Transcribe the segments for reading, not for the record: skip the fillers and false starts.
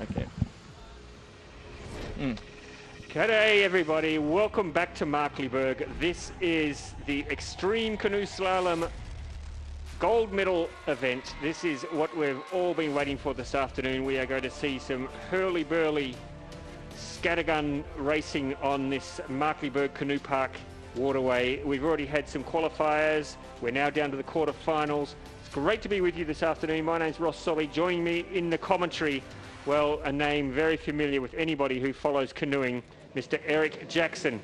Okay. G'day everybody, welcome back to Markleeburg. This is the Extreme Canoe Slalom gold medal event. This is what we've all been waiting for this afternoon. We are going to see some hurly-burly scattergun racing on this Markleeburg Canoe Park waterway. We've already had some qualifiers. We're now down to the quarterfinals. It's great to be with you this afternoon. My name's Ross Solly. Joining me in the commentary, well, a name very familiar with anybody who follows canoeing, Mr. Eric Jackson,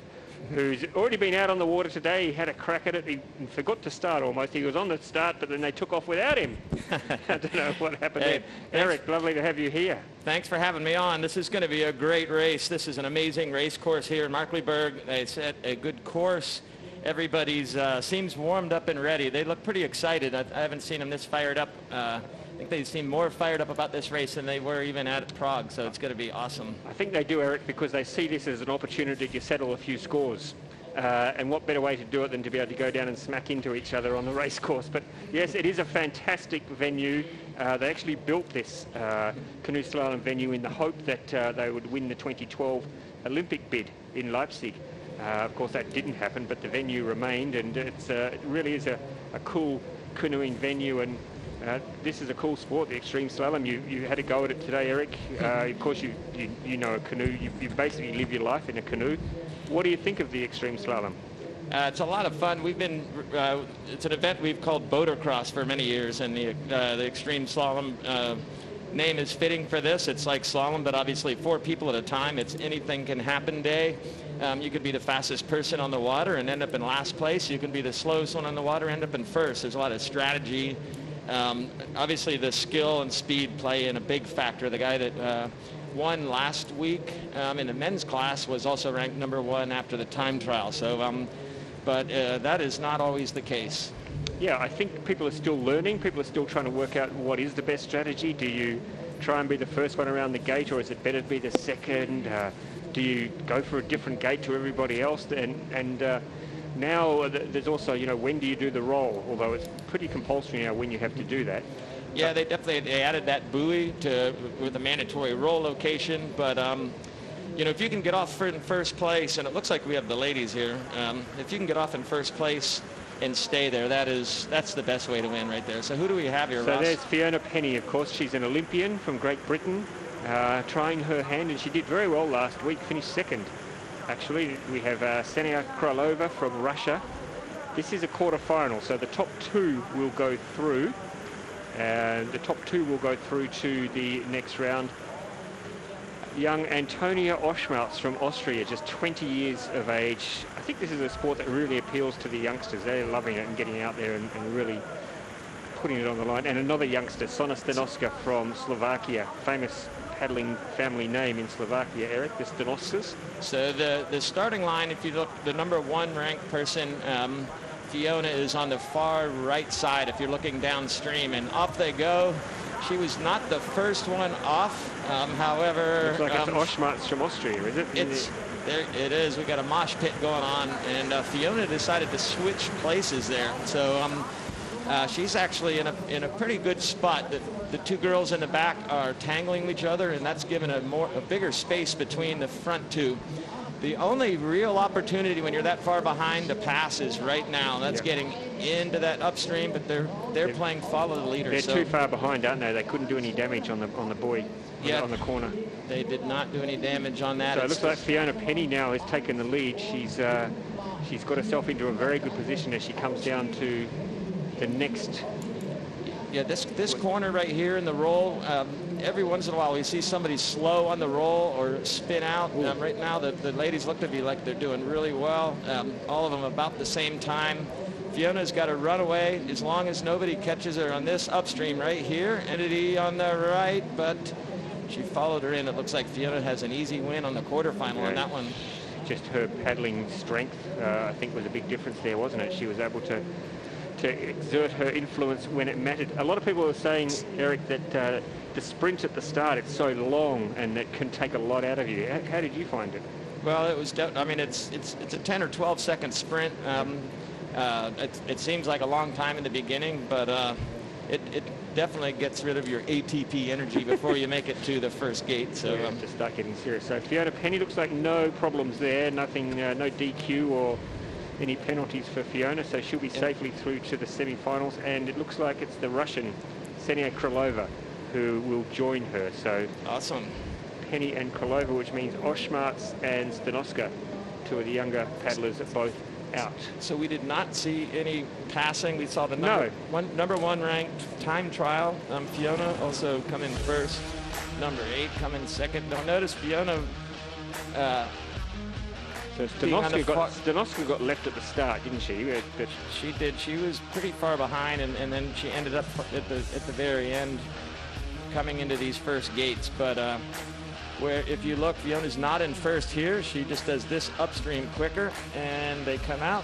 who's already been out on the water today. He had a crack at it. He forgot to start almost. He was on the start, but then they took off without him. I don't know what happened there. Eric, lovely to have you here. Thanks for having me on. This is going to be a great race. This is an amazing race course here in Markleeburg. They set a good course. Everybody's seems warmed up and ready. They look pretty excited. I haven't seen them this fired up. I think they seem more fired up about this race than they were even at Prague, so it's going to be awesome. I think they do, Eric, because they see this as an opportunity to settle a few scores. And what better way to do it than to be able to go down and smack into each other on the race course. But yes, it is a fantastic venue. They actually built this canoe slalom venue in the hope that they would win the 2012 Olympic bid in Leipzig. Of course, that didn't happen, but the venue remained, and it really is a cool canoeing venue. And this is a cool sport, the extreme slalom. You had a go at it today, Eric. Of course, you know a canoe. You basically live your life in a canoe. What do you think of the extreme slalom? It's a lot of fun. We've been, it's an event we've called Boatercross for many years, and the extreme slalom name is fitting for this. It's like slalom, but obviously 4 people at a time. It's anything can happen day. You could be the fastest person on the water and end up in last place. You can be the slowest one on the water, end up in first. There's a lot of strategy. Obviously the skill and speed play in a big factor. The guy that won last week in the men's class was also ranked #1 after the time trial. So, but that is not always the case. Yeah, I think people are still learning. People are still trying to work out what is the best strategy. Do you try and be the first one around the gate, or is it better to be the second? Do you go for a different gate to everybody else? And now there's also, you know, when do you do the roll? Although it's pretty compulsory now when you have to do that. Yeah, they added that buoy with a mandatory roll location. But you know, if you can get off in first place, and it looks like we have the ladies here, if you can get off in first place and stay there, that's the best way to win right there. So who do we have here, So Ross? there's Fiona Penny, of course. She's an Olympian from Great Britain, trying her hand, and she did very well last week, finished second. Actually, we have Ksenia Krylova from Russia. This is a quarter-final, so the top 2 will go through, and the top 2 will go through to the next round. Young Antonia Oschmalz from Austria, just 20 years of age. I think this is a sport that really appeals to the youngsters. They're loving it and getting out there and really putting it on the line. And another youngster, Sona Stanoska from Slovakia, famous paddling family name in Slovakia, Eric, the Stanoskas. So the starting line, if you look, the #1 ranked person, Fiona, is on the far right side if you're looking downstream, and off they go. She was not the first one off, however... Looks like it's Oschmalz from Austria, is it? There it is. We got a mosh pit going on, and Fiona decided to switch places there. So she's actually in a pretty good spot. The 2 girls in the back are tangling with each other, and that's given a bigger space between the front 2. The only real opportunity when you're that far behind to pass is right now. That's getting into that upstream, but they're playing follow the leader. They're too far behind, aren't they? They couldn't do any damage on the buoy, on the corner. They did not do any damage on that. So it looks like Fiona Penny now has taken the lead. She's got herself into a very good position as she comes down to the next. Yeah, this corner right here in the roll, every once in a while we see somebody slow on the roll or spin out. Right now the ladies look to be like they're doing really well, all of them about the same time. Fiona's got to run away as long as nobody catches her on this upstream right here. Entity on the right, but she followed her in. It looks like Fiona has an easy win on the quarterfinal on that one. Just her paddling strength, I think, was a big difference there, wasn't it? She was able to exert her influence when it mattered. A lot of people are saying, Eric, that the sprint at the start, it's so long and it can take a lot out of you. How did you find it? Well, it was. I mean, it's a 10 or 12 second sprint. It seems like a long time in the beginning, but it definitely gets rid of your ATP energy before you make it to the first gate. So we have to start getting serious. So Fiona Penny, looks like no problems there, nothing, no DQ or any penalties for Fiona, so she'll be safely through to the semi-finals. And it looks like it's the Russian Ksenia Krylova who will join her. So awesome. Penny and Krylova, which means Oshmarts and Stanoska, two of the younger paddlers, are both out. So we did not see any passing. We saw the No. number one ranked time trial. Fiona also come in first. Number 8 come in second. Now notice Fiona. So Stanoska got left at the start, didn't she? But she did. She was pretty far behind, and then she ended up at the very end, coming into these first gates. But where if you look, Fiona's not in first here. She just does this upstream quicker, and they come out.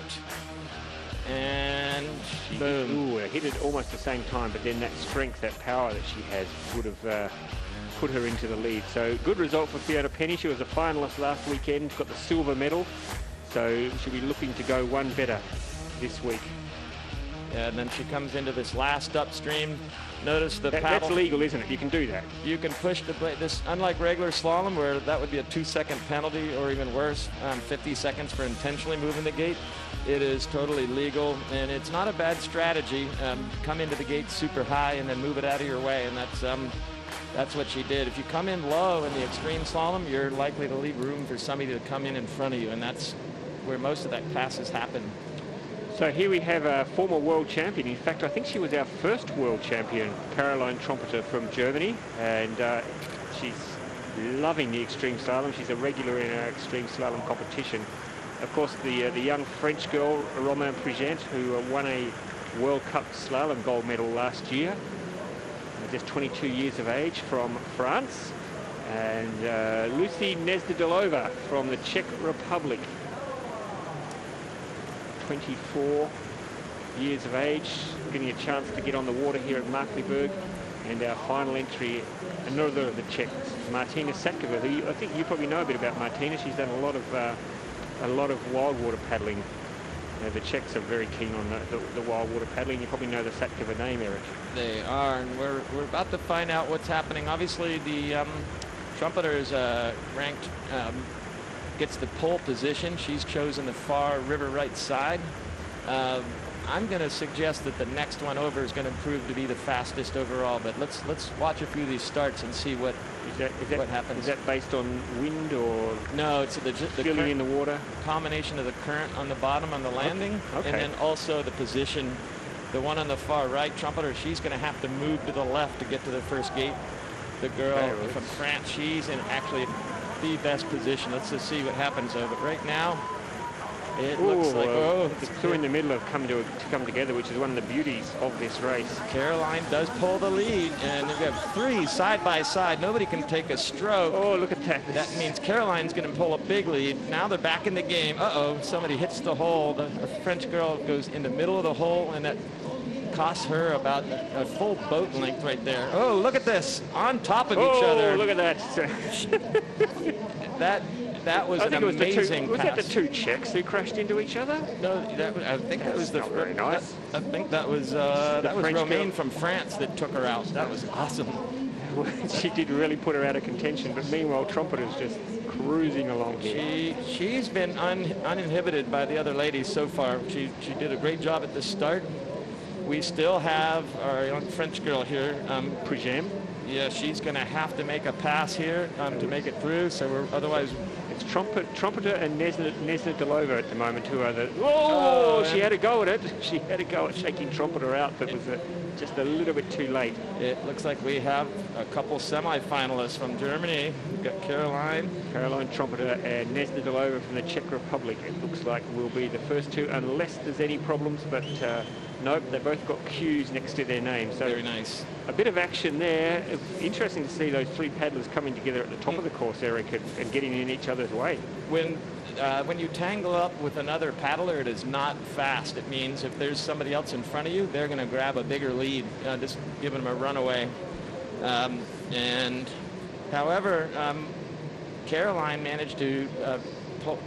And boom. Ooh, hit it almost the same time, but then that strength, that power that she has would have put her into the lead. So good result for Fiona Penny. She was a finalist last weekend, got the silver medal. So she'll be looking to go one better this week. Yeah, and then she comes into this last upstream. Notice the paddle. That's legal, isn't it? You can do that. You can push the blade. This, unlike regular slalom, where that would be a 2-second penalty, or even worse, 50 seconds for intentionally moving the gate. It is totally legal, and it's not a bad strategy. Come into the gate super high and then move it out of your way, and that's what she did. If you come in low in the extreme slalom, you're likely to leave room for somebody to come in front of you, and that's where most of that passes happen. So here we have a former world champion. In fact, I think she was our first world champion, Caroline Trompeter from Germany, and she's loving the extreme slalom. She's a regular in our extreme slalom competition. Of course, the young French girl, Romain Prigent, who won a World Cup slalom gold medal last year, just 22 years of age, from France, and Lucy Nezdilova from the Czech Republic, 24 years of age, getting a chance to get on the water here at Markleberg. And our final entry, another of the Czechs, Martina Satkova, who I think you probably know a bit about Martina. She's done a lot of wild water paddling. The Czechs are very keen on the wild water paddling. You probably know the Satkova name, Eric. They are, and we're about to find out what's happening. Obviously, the trumpeter is ranked, gets the pole position. She's chosen the far river right side. I'm going to suggest that the next one over is going to prove to be the fastest overall. But let's watch a few of these starts and see what happens. Is that based on wind or no? It's the feeling in the water. Combination of the current on the bottom on the landing, okay. And then also the position. The one on the far right, trumpeter, she's going to have to move to the left to get to the first gate. The girl from France, she's in actually the best position. Let's just see what happens though. But right now, it looks like the two in the middle have come together, which is one of the beauties of this race. Caroline does pull the lead, and we have 3 side by side. Nobody can take a stroke. Oh, look at that! That means Caroline's going to pull a big lead. Now they're back in the game. Uh-oh! Somebody hits the hole. The French girl goes in the middle of the hole, and that costs her about a full boat length right there. Oh, look at this! On top of each other. Oh, look at that! That was an amazing pass. Was that the 2 Czechs who crashed into each other? No, I think that was not very nice. I think that was Romain from France that took her out. That was awesome. She did really put her out of contention, but meanwhile Trumpeter's just cruising along here. She's been uninhibited by the other ladies so far. She did a great job at the start. We still have our young French girl here, Prigent. Yeah, she's going to have to make a pass here to make it through. So otherwise, it's Trumpeter and Nezdilova at the moment who are the. She had a go at it. She had a go at shaking Trumpeter out, but was just a little bit too late. It looks like we have a couple semi-finalists from Germany. We've got Caroline Trumpeter and Nezdilova from the Czech Republic. It looks like we'll be the first 2, unless there's any problems. But nope, they both got Q's next to their names. So very nice. A bit of action there. Interesting to see those 3 paddlers coming together at the top of the course, Eric, and getting in each other's way. When you tangle up with another paddler, it is not fast. It means if there's somebody else in front of you, they're going to grab a bigger lead, just giving them a runaway. However, Caroline managed to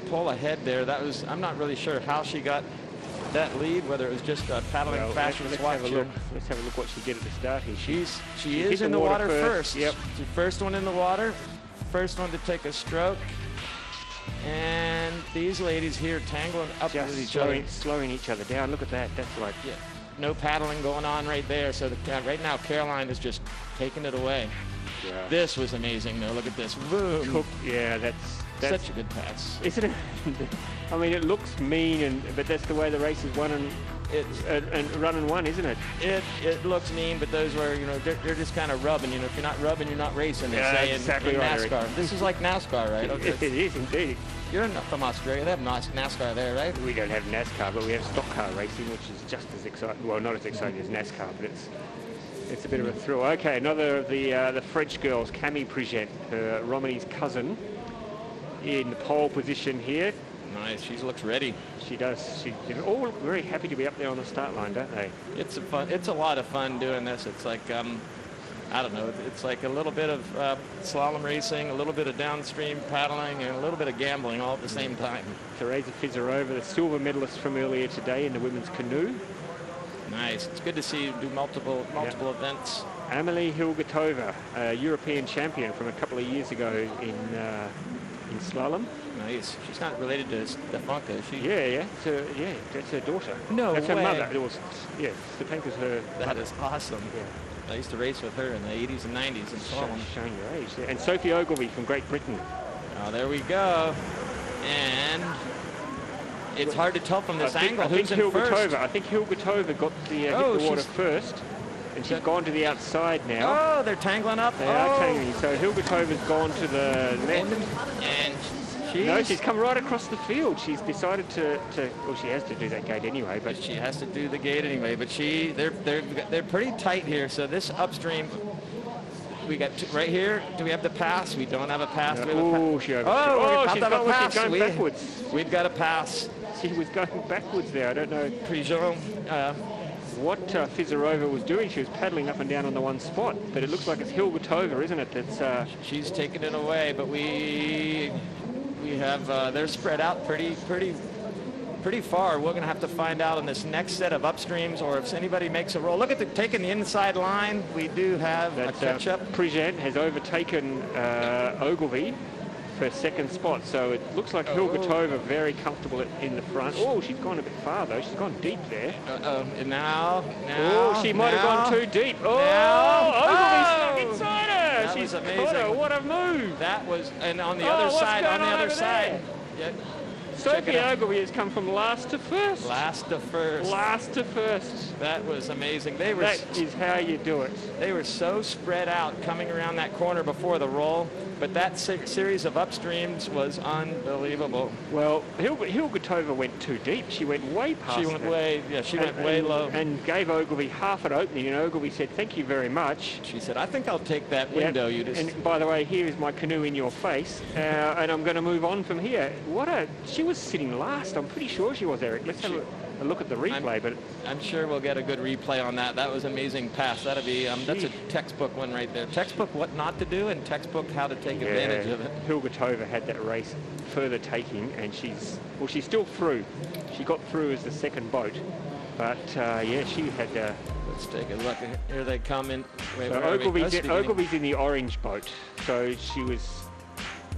pull ahead there. I'm not really sure how she got that lead, whether it was just paddling faster. Let's have a look. Let's have a look what she did at the start here. She is in the water first. Yep. The first one in the water, first one to take a stroke. And these ladies here tangling up with each other. Slowing each other down. Look at that. That's like... Yeah. No paddling going on right there. So right now Caroline is just taking it away. Yeah. This was amazing though. Look at this. Boom. Yeah, that's such a good pass. Isn't it? I mean, it looks mean, but that's the way the race is won and run and won, isn't it? It looks mean, but those were, they're just kind of rubbing. If you're not rubbing, you're not racing. They say exactly in right, NASCAR. This is like NASCAR, right? Okay. It is indeed. You're from Australia. They have NASCAR there, right? We don't have NASCAR, but we have stock car racing, which is just as exciting. Well, not as exciting as NASCAR, but it's a bit of a thrill. Okay, another of the French girls, Camille Prigent, Romany's cousin, in the pole position here. Nice. She looks ready. She does. They're all very happy to be up there on the start line, don't they? It's a lot of fun doing this. It's like I don't know. It's like a little bit of slalom racing, a little bit of downstream paddling, and a little bit of gambling all at the same time. Teresa Fizarova, the silver medalist from earlier today in the women's canoe. Nice. It's good to see you do multiple events. Amelie Hilgertova, a European champion from a couple of years ago in slalom. Nice. She's not related to Stefanka, is she? Yeah. That's her daughter. No That's way. her mother. Stefanka's her. That is awesome. Yeah. I used to race with her in the 80s and 90s in slalom. Showing your age. And Sophie Ogilvie from Great Britain. Oh, there we go. And it's hard to tell from this angle who's in first. I think Hilgertova got hit the water first. And she's gone to the outside now. Oh, they're tangling up. They are tangling. So Hilgertova's gone to the left. And she's come right across the field. She's decided to well, she has to do that gate anyway. But she has to do the gate anyway. But they're pretty tight here. So this upstream, we got right here. Do we have the pass? We don't have a pass. She's she's going backwards. We've got a pass. She was going backwards there. I don't know. Prigent. What Fizarova was doing, she was paddling up and down on the one spot, but it looks like it's Hilgertova, isn't it? That's she's taking it away, but we have they're spread out pretty far. We're going to have to find out in this next set of upstreams, or if anybody makes a roll. Look at taking the inside line. We do have a catch-up. Prigent has overtaken Ogilvie for second spot, so it looks like Hilgertova very comfortable in the front. Oh, she's gone a bit far though. She's gone deep there. And now. Oh, she might have gone too deep. Ogilvie stuck inside her. She's amazing. What a move! That was, and on the other side, Yeah. Sophie Ogilvie has come from last to first. Last to first. That was amazing. That is how you do it. They were so spread out coming around that corner before the roll, but that series of upstreams was unbelievable. Well, Hilgertova went too deep. She went way past. She went way low. And gave Ogilvie half an opening, and Ogilvie said, "Thank you very much." She said, "I think I'll take that window." And by the way, here is my canoe in your face, and I'm going to move on from here. She was sitting last. I'm pretty sure she was, Eric. Let's have a look at the replay. But I'm sure we'll get a good replay on that. That was an amazing pass. That'll be that's a textbook one right there. Textbook what not to do, and textbook how to take advantage of it. Hilgertova had that race further taking, and she's still through. She got through as the second boat, but she had. Let's take a look. Here they come in. Ogilvie's in the orange boat, so she was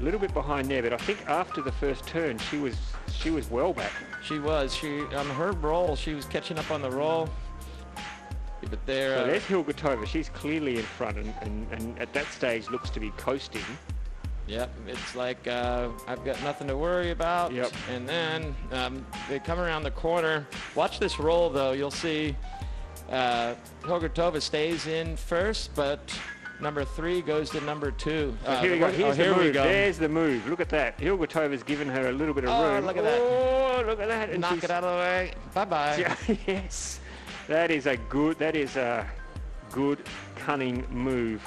a little bit behind there, but I think after the first turn she was well back. She was. She on her roll. She was catching up on the roll. But there. So there's Hilgertova. She's clearly in front, and at that stage looks to be coasting. Yep, it's like I've got nothing to worry about. Yep. And then they come around the corner. Watch this roll, though. You'll see Hilgertova stays in first, but number 3 goes to number 2. So here we go. Here's the move. There's the move. Look at that. Hilgertova's given her a little bit of room. Look at that. Oh, look at that. And knock it out of the way. Bye-bye. Yes. That is a good, cunning move.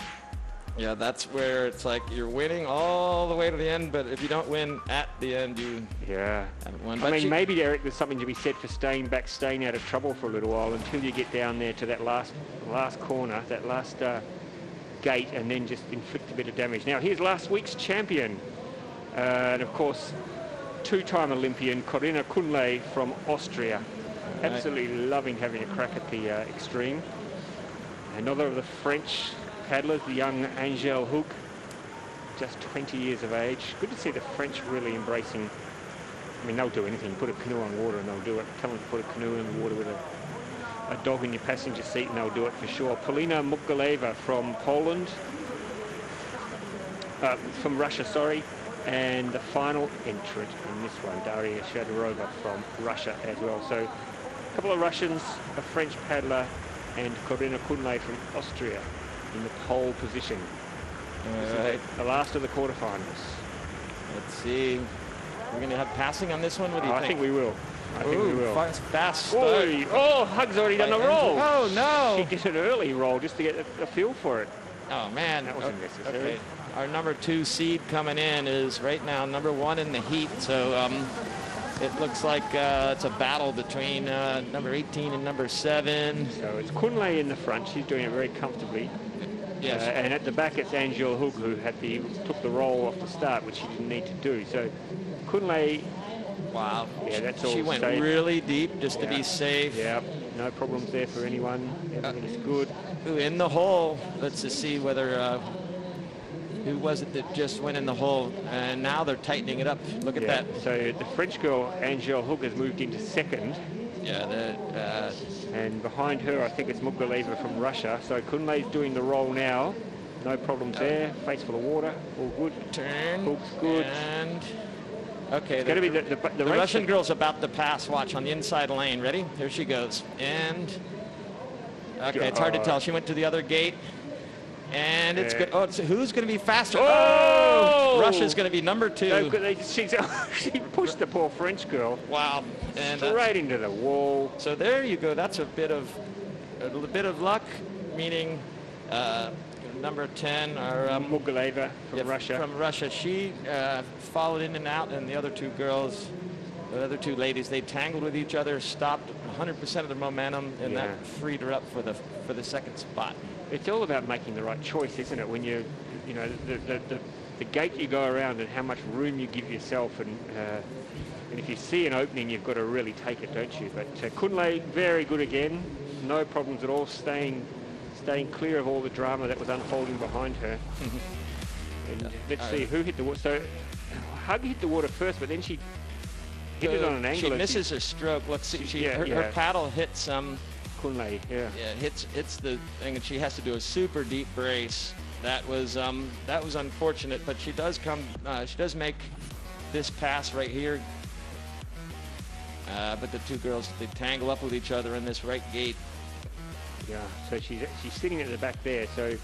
Yeah, that's where it's like you're winning all the way to the end, but if you don't win at the end, you haven't won. I mean, maybe, Eric, there's something to be said for staying out of trouble for a little while until you get down there to that last corner, that last gate, and then just inflict a bit of damage. Now, here's last week's champion, and of course, 2-time Olympian Corinna Kunle from Austria. absolutely loving having a crack at the extreme. Another of the French paddlers, the young Angèle Houg, just 20 years of age. Good to see the French really embracing. I mean, they'll do anything. Put a canoe on water and they'll do it. Tell them to put a canoe in the water with a dog in your passenger seat and they'll do it for sure. Polina Mugaleva from Poland, from Russia, sorry. And the final entrant in this one, Daria Shadorova from Russia as well. So a couple of Russians, a French paddler, and Corina Kunle from Austria in the pole position. All right. The last of the quarterfinals. Let's see. We're going to have passing on this one. What do you think? I think we will. I think we will. Fast start. Oh, Hug's already done a roll. Oh, no. She did an early roll just to get a feel for it. Oh, man. That wasn't necessary. Okay. Our number 2 seed coming in is right now number 1 in the heat. So it looks like it's a battle between number 18 and number 7. So it's Kunle in the front. She's doing it very comfortably. Yes. And at the back, it's Angèle Houg who took the roll off the start, which she didn't need to do. So Kunle, wow. Yeah, that's all She went safe. really deep just to be safe. Yeah, no problems there for anyone. Everything is good. Ooh, in the hole. Let's just see whether who was it that just went in the hole, and now they're tightening it up. Look at that. So the French girl Angèle Houg has moved into second. Yeah. And behind her, I think it's Mugaleva from Russia. So Kunle's doing the roll now. No problems there. Face full of water. All good. Turn. Houg's good. And okay. It's going to be the Russian girl's about to pass. Watch on the inside lane. Ready? Here she goes. And okay, it's hard to tell. She went to the other gate. And it's good. Oh, who's going to be faster? Oh! Russia's going to be number 2. She pushed the poor French girl. Wow. And straight into the wall. So there you go. That's a little bit of luck, meaning number 10 or Mugaleva from Russia. From Russia. She followed in and out, and the other 2 girls, the other 2 ladies, they tangled with each other, stopped 100% of the momentum, and that freed her up for the second spot. It's all about making the right choice, isn't it? When you know, the gate you go around and how much room you give yourself, and if you see an opening, you've got to really take it, don't you? But Kunle, very good again, no problems at all, staying clear of all the drama that was unfolding behind her. And let's see who hit the water. So Hug hit the water first, but then she hit it on an angle. She misses her stroke. Let's see. Her paddle hits Kunle, hits the thing, and she has to do a super deep brace. That was unfortunate, but she does make this pass right here. But the 2 girls, they tangle up with each other in this right gate. Yeah, so she's sitting at the back there. So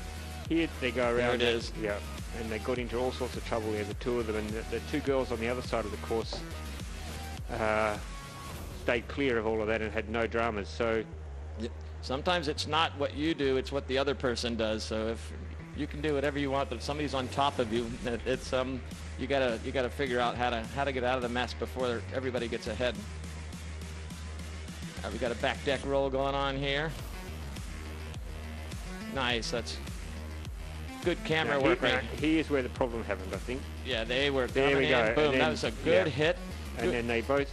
here they go around. There it is. Yeah, and they got into all sorts of trouble there, the 2 of them, and the 2 girls on the other side of the course stayed clear of all of that and had no dramas. So. Sometimes it's not what you do, it's what the other person does. So if you can do whatever you want, but if somebody's on top of you, it's you gotta figure out how to get out of the mess before everybody gets ahead. We got a back deck roll going on here. Nice, that's good camera work. Right. Here's where the problem happened, I think. Yeah, they were. There we go. Boom, that was a good hit. And then they both,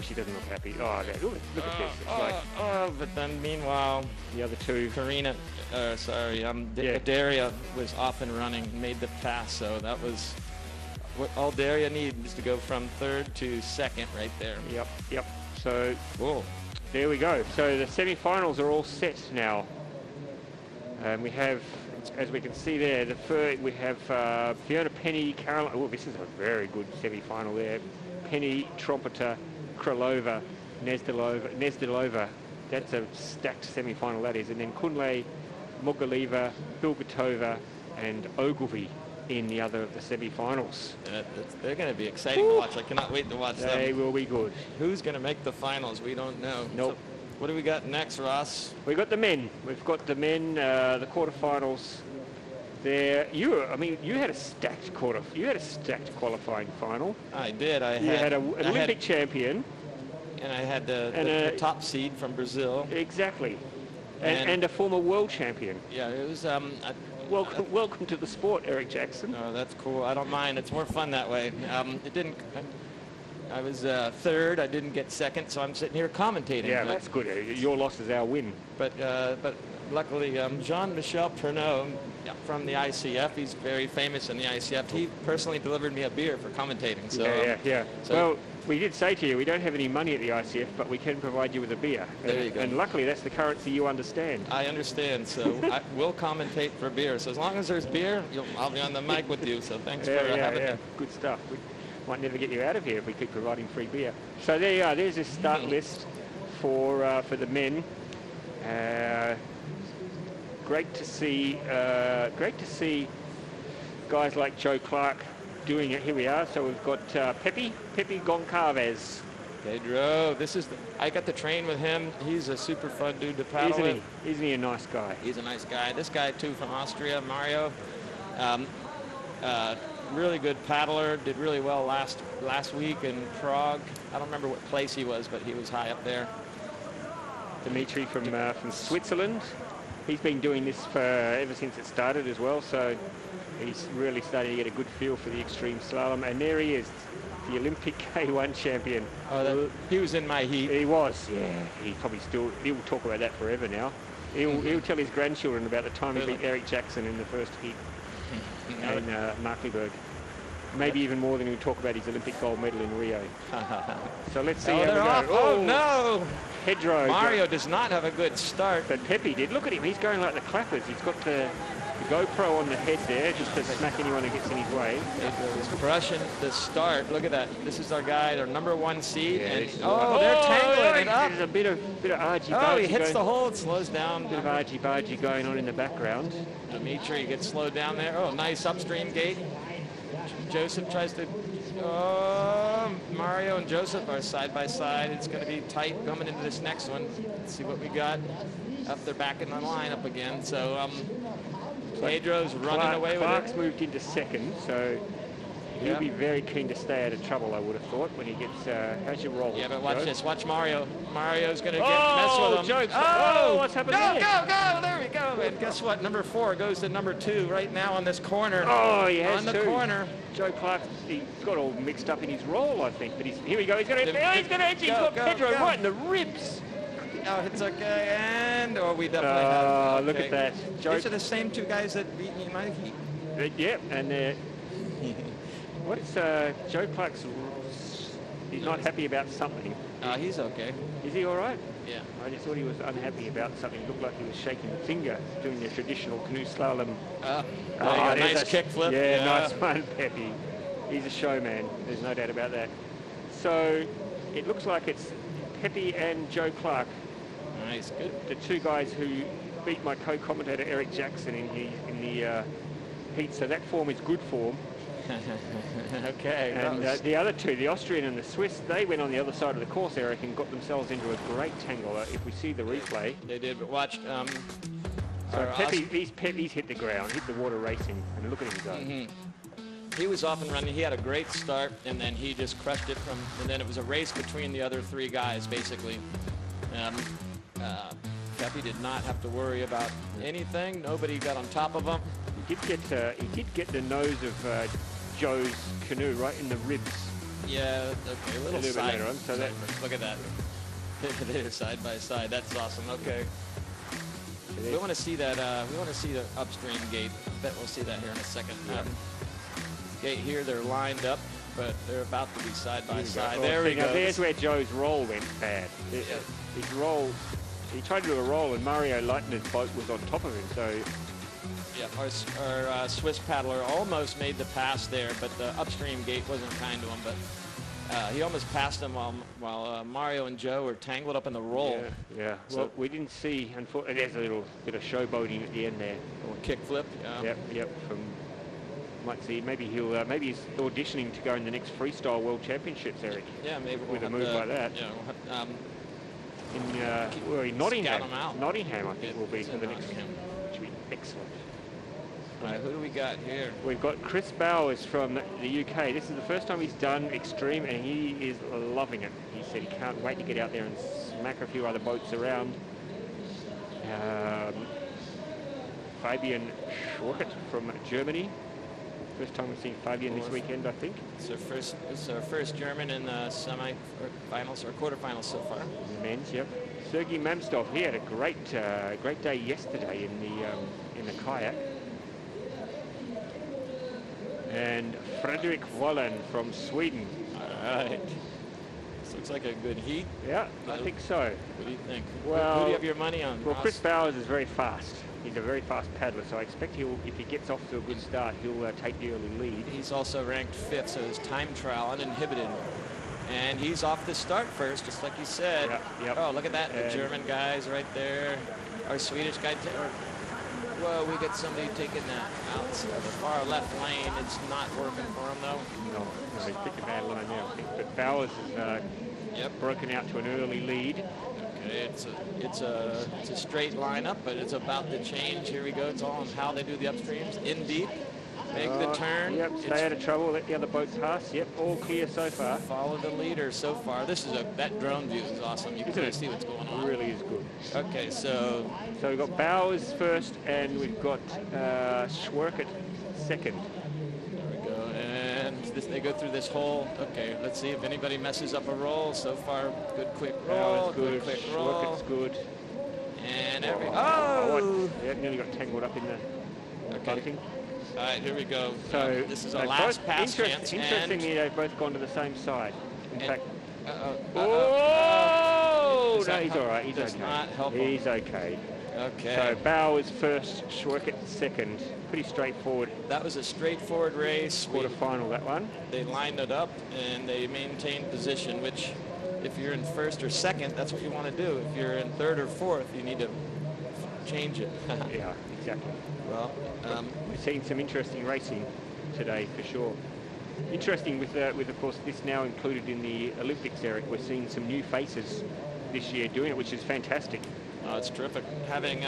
she doesn't look happy. Look at this. It's but then meanwhile, the other 2. Karina, Daria was off and running, made the pass. So that was what all Daria needs to go from 3rd to 2nd right there. Yep. So there we go. So the semi-finals are all set now. And we have, as we can see there, we have Fiona Penny, Caroline. Oh, this is a very good semi-final there. Penny, Trompeter, Krylova, Nezdilova. That's a stacked semi-final, that is. And then Kunle, Mugaleva, Bilgatova, and Ogilvy in the other of the semi-finals. They're going to be exciting to watch. I cannot wait to watch them. They will be good. Who's going to make the finals? We don't know. Nope. So what do we got next, Ross? We've got the men. We've got the men, the quarterfinals. There, you had a stacked qualifying final. I did. You had an Olympic champion, and I had the top seed from Brazil. Exactly, and a former world champion. Yeah, it was. Welcome to the sport, Eric Jackson. Oh, that's cool. I don't mind. It's more fun that way. It didn't. I was third. I didn't get second, so I'm sitting here commentating. Yeah, that's good. Your loss is our win. But luckily, Jean-Michel Pernot from the ICF, he's very famous in the ICF. He personally delivered me a beer for commentating. So, yeah. So well, we did say to you, we don't have any money at the ICF, but we can provide you with a beer. There you go. And luckily, that's the currency you understand. I understand, so I will commentate for beer. So as long as there's beer, I'll be on the mic with you. So thanks for having me. Good stuff. We might never get you out of here if we keep providing free beer. So there you are. There's a start list for the men. Great to see guys like Joe Clark doing it. Here we are. So we've got Pepe Goncalves. Pedro, I got to train with him. He's a super fun dude to paddle with. Isn't he a nice guy? He's a nice guy. This guy too from Austria, Mario. Really good paddler. Did really well last week in Prague. I don't remember what place he was, but he was high up there. Dimitri from Switzerland. He's been doing this ever since it started as well, so he's really starting to get a good feel for the extreme slalom. And there he is, the Olympic K1 champion. Oh, he was in my heat. He was, yeah. He'll talk about that forever now. He'll tell his grandchildren about the time he beat Eric Jackson in the first heat in Markleberg. Maybe even more than he'll talk about his Olympic gold medal in Rio. So let's see how we go. Oh no! Pedro. Mario does not have a good start. But Pepe did. Look at him. He's going like the clappers. He's got the GoPro on the head there just to smack anyone who gets in his way. He's crushing the start. Look at that. This is our guy, their #1 seed. Yeah, And, they're tangling it up. There's a bit of argy-bargy. Oh, he hits the hole. It slows down. A bit of argy-bargy going on in the background. Dimitri gets slowed down there. Oh, nice upstream gate. Joseph tries to... Oh, Mario and Joseph are side by side. It's going to be tight coming into this next one. Let's see what we got. Up there back in the lineup again. So Pedro's running away with it. Clark's moved into second, so he'll be very keen to stay out of trouble, I would have thought, when he gets... how's your roll? Yeah, but watch this. Watch Mario. Mario's going to mess with him. Jokes. Oh, what's happening there? Go. There we go. And guess what? #4 goes to #2 right now on this corner. Oh, he has on the corner. Joe Clark, he got all mixed up in his roll, I think. But here we go. He's going to edge. He's got Pedro right in the ribs. Oh, it's okay. And we definitely have. Okay. Look at that. These are the same two guys that beat me in my heat. Yep, and what's Joe Clark's? He's not happy about something. He's okay. Is he all right? Yeah. I just thought he was unhappy about something. It looked like he was shaking the finger doing the traditional canoe slalom. Nice kick flip. Yeah, nice one, Pepe. He's a showman. There's no doubt about that. So it looks like it's Pepe and Joe Clark. Nice, good. The two guys who beat my co-commentator Eric Jackson in the heat. So that form is good form. Okay. And the other two, the Austrian and the Swiss, they went on the other side of the course, Eric, and got themselves into a great tangle. If we see the replay. They did, but watch. So Pepe's hit the ground, hit the water racing, and look at him go. He was off and running. He had a great start, and then he just crushed it and then it was a race between the other three guys, basically. Pepe did not have to worry about anything. Nobody got on top of him. He did get the nose of Joe's canoe right in the ribs. Yeah, okay, a little bit later on. So look at that. They're side by side. That's awesome. Okay. We want to see that. We want to see the upstream gate. I bet we'll see that here in a second. Gate here, they're lined up, but they're about to be side by side. There we go. There's where Joe's roll went bad. His roll. He tried to do a roll, and Mario Leitner's boat was on top of him. So. Yeah, our Swiss paddler almost made the pass there, but the upstream gate wasn't kind to him. But he almost passed him while Mario and Joe were tangled up in the roll. Yeah. So, well, we didn't see. Unfortunately, there's a little bit of showboating at the end there. Or kick flip. Yeah. Yep. Might see. Maybe maybe he's auditioning to go in the next freestyle world championships, Eric. Yeah, maybe with a move like that. Yeah. In Nottingham. Nottingham, I think, will be for the next. Which will be excellent. All right, who do we got here? We've got Chris Bowers from the UK. This is the first time he's done extreme, and he is loving it. He said he can't wait to get out there and smack a few other boats around. Fabian Schwartz from Germany. First time we've seen Fabian this weekend, I think. It's our first German in the semi-finals or quarterfinals so far. Men's, yep. Sergei Mamstov, he had a great day yesterday in the kayak. And Fredrik Wallen from Sweden. All right. This looks like a good heat. Yeah, I think so. What do you think? Well, who do you have your money on? Well, Ross? Chris Bowers is very fast. He's a very fast paddler, so I expect if he gets off to a good start, he'll take the early lead. He's also ranked 5th, so his time trial uninhibited. And he's off the start first, just like you said. Yep. Oh, look at that. The German guy's right there. Our Swedish guy. Whoa, we got somebody taking that out of the far left lane. It's not working for him, though. No, he's picked a bad line now, I think. But Bowers has broken out to an early lead. Okay, it's a straight lineup, but it's about to change. Here we go. It's all on how they do the upstreams. In deep. Make the turn. Yep, stay out of trouble. Let the other boats pass. Yep, all clear so far. Follow the leader so far. This is that drone view is awesome. You can really see what's going on. It really is good. Okay, so we've got Bowers first, and we've got Schwerkert second. There we go, and they go through this whole. Okay, let's see if anybody messes up a roll. So far, good quick roll. Bowers good. Quick roll. Schwerkert's good. And Yeah, nearly got tangled up in the bunting. All right, here we go. So this is our last pass chance. Interestingly, they've both gone to the same side. In fact, oh! No, he's all right. He's does okay. Not help him. He's okay. Okay. So Bowers first, Schwerkert second. Pretty straightforward. That was a straightforward race. Quarterfinal, that one. They lined it up and they maintained position, which if you're in first or second, that's what you want to do. If you're in third or fourth, you need to change it. Yeah, exactly. Well, we're seeing some interesting racing today for sure. Interesting with of course this now included in the Olympics, Eric. We're seeing some new faces this year doing it, which is fantastic. Oh, it's terrific. Having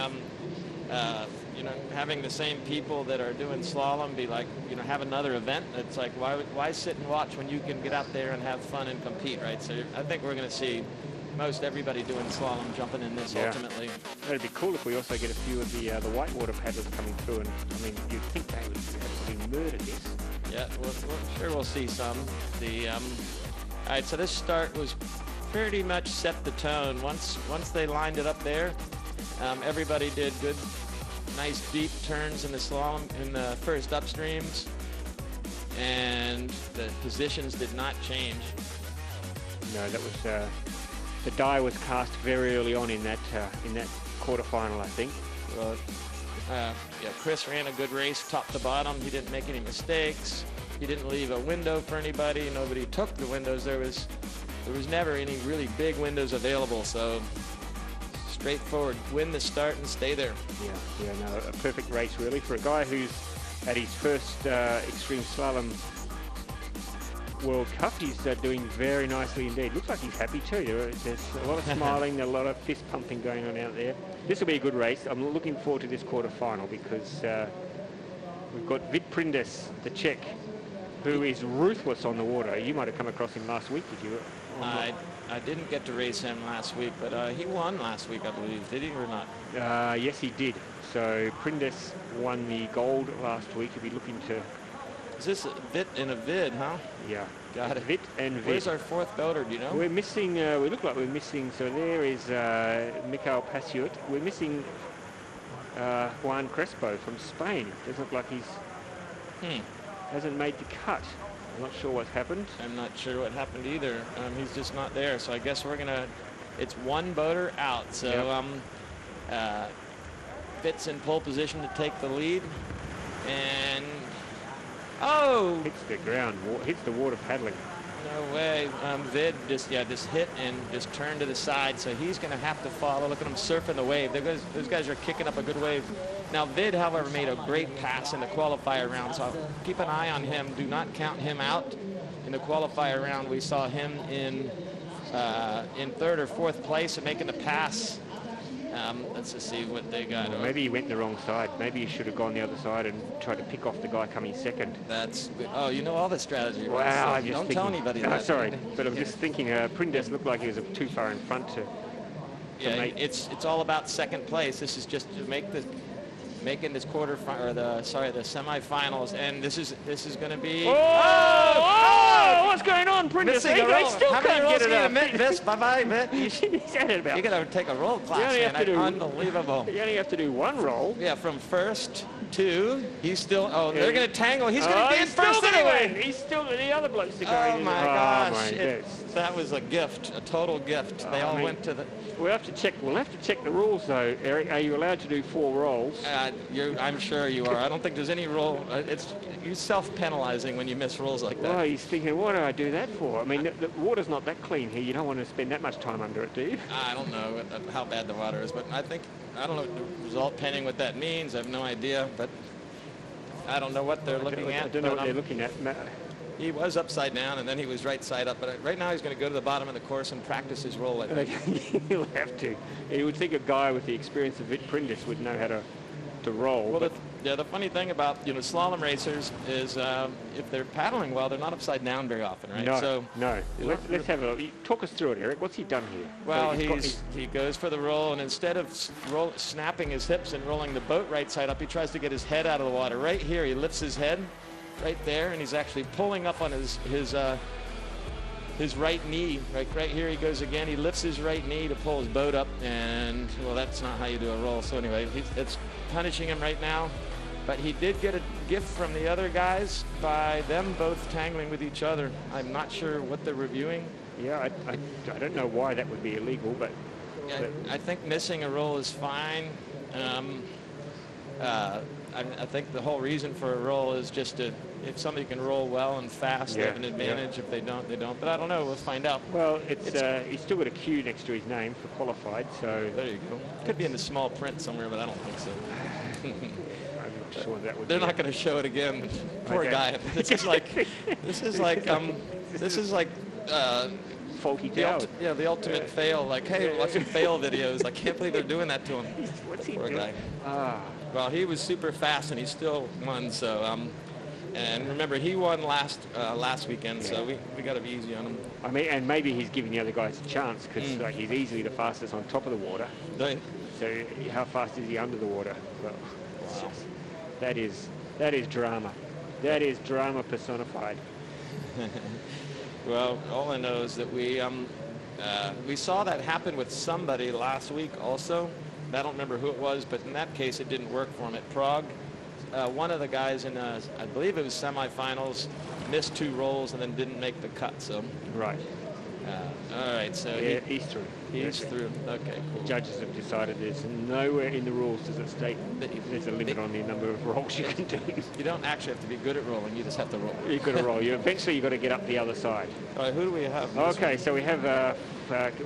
having the same people that are doing slalom be like, have another event. It's like, why sit and watch when you can get out there and have fun and compete, right? So I think we're going to see most everybody doing slalom jumping in this ultimately. It'd be cool if we also get a few of the whitewater paddlers coming through, and I mean, you'd think they would absolutely murder this. Yeah, sure we'll see some. All right, so this start was pretty much set the tone. Once they lined it up there, everybody did good, nice deep turns in the slalom in the first upstreams, and the positions did not change. No, that was the die was cast very early on in that quarterfinal, I think. Well, Chris ran a good race, top to bottom. He didn't make any mistakes. He didn't leave a window for anybody. Nobody took the windows. There was never any really big windows available. So straightforward, win the start and stay there. Yeah, no, a perfect race really for a guy who's at his first extreme slalom World Cup. He's doing very nicely indeed. Looks like he's happy too. There's a lot of smiling, a lot of fist pumping going on out there. This will be a good race. I'm looking forward to this quarterfinal because we've got Vit Prindes, the Czech, who is ruthless on the water. You might have come across him last week, did you? I didn't get to race him last week, but he won last week, I believe. Did he or not? Yes, he did. So Prindes won the gold last week. He'll be looking to... Is this a Vit and a Vid, huh? Yeah. Got it. Vit and Vid. Where's our fourth boater, do you know? We're missing, we look like we're missing, so there is Michael Pasiut. We're missing Juan Crespo from Spain. Doesn't look like he's... hasn't made the cut. I'm not sure what's happened. I'm not sure what happened either. He's just not there, so I guess we're gonna... It's one boater out, so Vit's in pole position to take the lead, and... Oh! Hits the ground, hits the water paddling. No way. Vid just hit and just turned to the side, so he's going to have to follow. Look at him surfing the wave. Those guys are kicking up a good wave. Now, Vid, however, made a great pass in the qualifier round, so keep an eye on him. Do not count him out. In the qualifier round, we saw him in third or fourth place and making the pass. Let's just see what they got. Well, maybe he went the wrong side. Maybe he should have gone the other side and tried to pick off the guy coming second. That's good. Oh, you know all the strategy. Wow, so don't tell anybody that. Sorry, but I'm just thinking Prindes looked like he was too far in front to it's all about second place. This is just to make the making this the semifinals, and this is going to be. Oh, what's going on, Prentice? Missing a roll. Still How many can't rolls get it up. Mitt? Miss, bye-bye, Mitt. He's had it about. You got to take a roll class, only have man. to do- Unbelievable. You only have to do one roll. Yeah, from first to he's still. Oh, they're going to tangle. He's going to be in he's still first gonna anyway. win. He's still the other blokes are Oh going. my in. gosh! my goodness. That was a gift, a total gift. They all went to the. We'll have to check the rules though, Eric. Are you allowed to do 4 rolls? I'm sure you are. I don't think there's any rule. It's you self-penalizing when you miss rules like that. Well, he's thinking, what do I do that for? I mean, the water's not that clean here. You don't want to spend that much time under it, do you? I don't know how bad the water is, but I don't know the result pending what that means. I have no idea, but I don't know what they're looking at. I don't know what they're looking at. He was upside down, and then he was right side up. But right now he's going to go to the bottom of the course and practice his roll. I think. He'll have to. You would think a guy with the experience of Vic Prentice would know how to roll. Well, the funny thing about slalom racers is if they're paddling well, they're not upside down very often, right? No. Let's have a look. Talk us through it, Eric. What's he done here? Well, he goes for the roll, and instead of snapping his hips and rolling the boat right side up, he tries to get his head out of the water. Right here, he lifts his head right there, and he's actually pulling up on his right knee. Right here he goes again. He lifts his right knee to pull his boat up, and well, that's not how you do a roll. So anyway, it's punishing him right now. But he did get a gift from the other guys by them both tangling with each other. I'm not sure what they're reviewing. Yeah, I don't know why that would be illegal, but I think missing a roll is fine. I think the whole reason for a roll is just if somebody can roll well and fast, they have an advantage. If they don't, they don't. But I don't know. We'll find out. Well, he's still got a Q next to his name for qualified, so... There you go. Could be in the small print somewhere, but I don't think so. I'm not sure that would They're not going to show it again. Poor guy. This is like faulty towel. The ultimate fail. Like, hey, watching fail videos. I can't believe they're doing that to him. What's he Poor doing? guy. Well, he was super fast, and he still won. So, and remember, he won last weekend. So we got to be easy on him. I mean, and maybe he's giving the other guys a chance because he's easily the fastest on top of the water. Right. So how fast is he under the water? Well, wow. That is drama. That is drama personified. Well, all I know is that we saw that happen with somebody last week also. I don't remember who it was, but in that case, it didn't work for him at Prague. One of the guys in, I believe it was semifinals, missed 2 rolls and then didn't make the cut. So right. All right. So he's through. He's through. Okay. Cool. The judges have decided there's nowhere in the rules does it state that there's a limit on the number of rolls you can do. You don't actually have to be good at rolling. You just have to roll. You've got to roll. Eventually, you've got to get up the other side. All right. Who do we have? Okay. So we have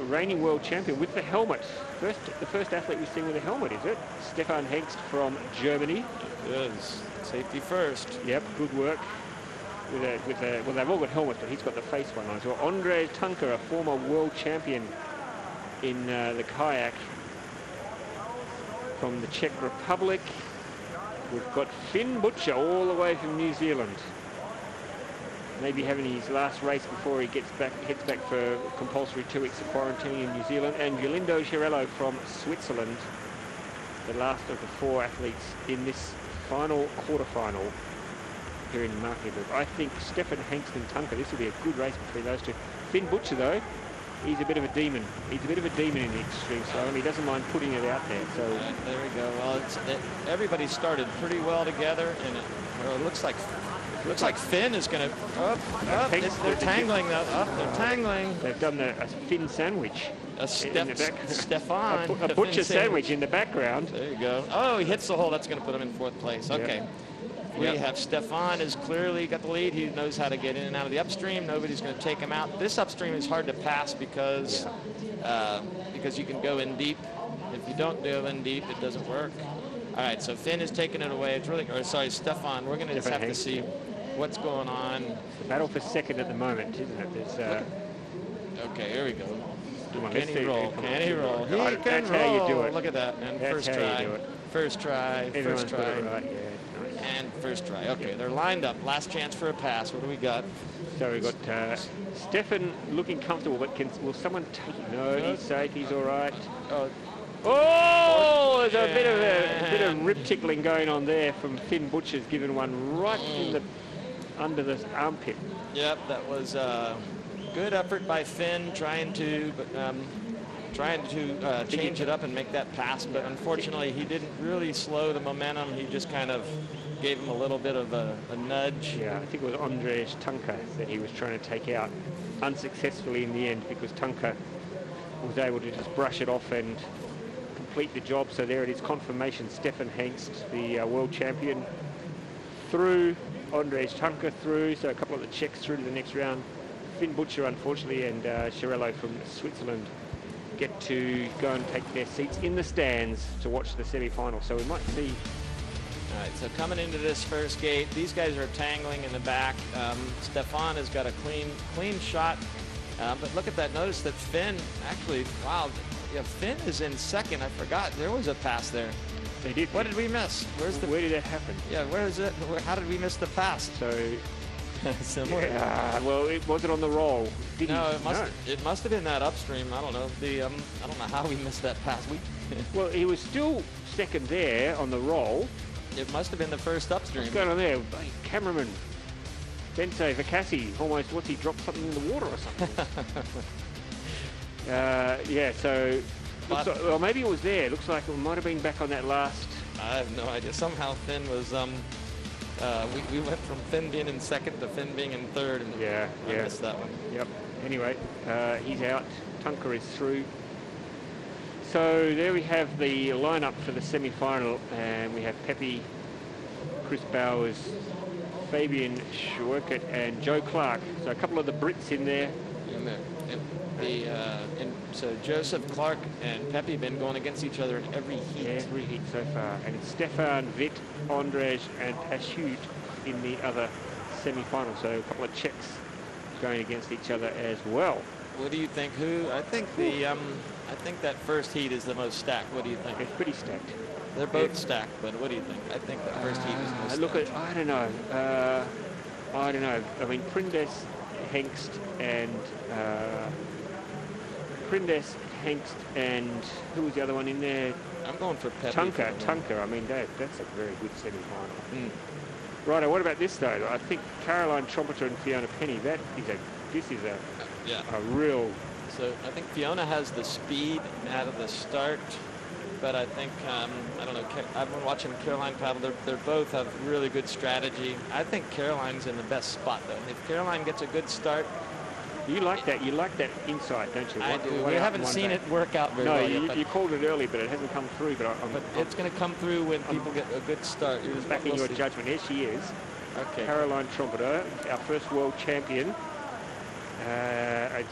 reigning world champion with the helmet. The first athlete we've seen with a helmet, is it? Stefan Hengst from Germany. It is. Safety first. Yep, good work. Well, they've all got helmets, but he's got the face one on. So Ondrej Tunker, a former world champion in the kayak from the Czech Republic. We've got Finn Butcher all the way from New Zealand. Maybe having his last race before he heads back for compulsory 2 weeks of quarantine in New Zealand. And Galindo Girello from Switzerland, the last of the 4 athletes in this final quarterfinal here in Markleberg. I think Stefan Hengst and Tunker, this will be a good race between those two. Finn Butcher, though, he's a bit of a demon. He's a bit of a demon in the extreme slalom. He doesn't mind putting it out there. So there we go. Well, everybody started pretty well together, and it looks like Finn is going to they're tangling. They're tangling. They've done a Finn sandwich. Stefan. A Butcher sandwich in the background. There you go. Oh, he hits the hole. That's going to put him in 4th place. Okay. Yep. We have Stefan has clearly got the lead. He knows how to get in and out of the upstream. Nobody's going to take him out. This upstream is hard to pass because you can go in deep. If you don't go in deep, it doesn't work. All right, so Finn is taking it away. It's really, Stefan. We're going to just have to see what's going on. It's the battle for second at the moment, isn't it? Okay, here we go. Can he roll? Can he roll? He can That's roll. how you do it. Look at that. And first try. First try. First try. Right, yeah. And first try. Okay, they're lined up. Last chance for a pass. What do we got? So we've got Stefan looking comfortable, but will someone take it? No, he's safe. He's all right. Oh, there's a bit of rib tickling going on there from Finn Butcher's given one right in the under the armpit. Yep, that was a good effort by Finn trying to change it up and make that pass, but unfortunately he didn't really slow the momentum. He just kind of gave him a little bit of a nudge. Yeah, I think it was Andrzej Tunka that he was trying to take out unsuccessfully in the end, because Tunka was able to just brush it off and complete the job. So there it is, confirmation. Stefan Hengst, the world champion, through. Andrzej Tunka through, so a couple of the Czechs through to the next round. Finn Butcher, unfortunately, and Chiarello from Switzerland get to go and take their seats in the stands to watch the semi-final. So we might see. All right, so coming into this first gate, these guys are tangling in the back. Stefan has got a clean shot, but look at that. Notice that Finn actually, wow, yeah, Finn is in second. I forgot there was a pass there. They did. What did we miss? Where did that happen? Yeah, where is it? How did we miss the pass? So similar. Well, it wasn't on the roll. No, it must have been that upstream. I don't know. I don't know how we missed that pass. Well, he was still second there on the roll. It must have been the first upstream. What's going on there? Cameraman Bence Vakassi, almost, what's he dropped something in the water or something? Yeah, so well, maybe it was there. Looks like it might have been back on that last. I have no idea. Somehow Finn was we went from Finn being in second to Finn being in third, and I missed that one. Yep. Anyway, he's out. Tunka is through. So there we have the lineup for the semi-final, and we have Pepe, Chris Bowers, Fabian Schwerkert, and Joe Clark. So a couple of the Brits in there. So Joseph Clark and Pepe have been going against each other in every heat. Every heat so far. And it's Stefan, Witt, Andrzej, and Ashut in the other semi-final. So a couple of Czechs going against each other as well. What do you think? I think that first heat is the most stacked. What do you think? It's pretty stacked. They're both stacked, but what do you think? I think the first heat is the most stacked. I don't know. I don't know. I mean, Prindes, Hengst, and who was the other one in there? I'm going for Pepe. Tunka. I mean, that's a very good semi-final. Righto, what about this though? I think Caroline Trumpeter and Fiona Penny. This is a real. So I think Fiona has the speed out of the start, but I think I don't know. I've been watching Caroline paddle. They both have really good strategy. I think Caroline's in the best spot though. If Caroline gets a good start. You like that. You like that insight, don't you? I do. We haven't seen it work out very well yet. No, you called it early, but it hasn't come through. But it's going to come through when people get a good start. Backing your judgment. Here she is. Okay. Caroline Trumpeter, our first world champion.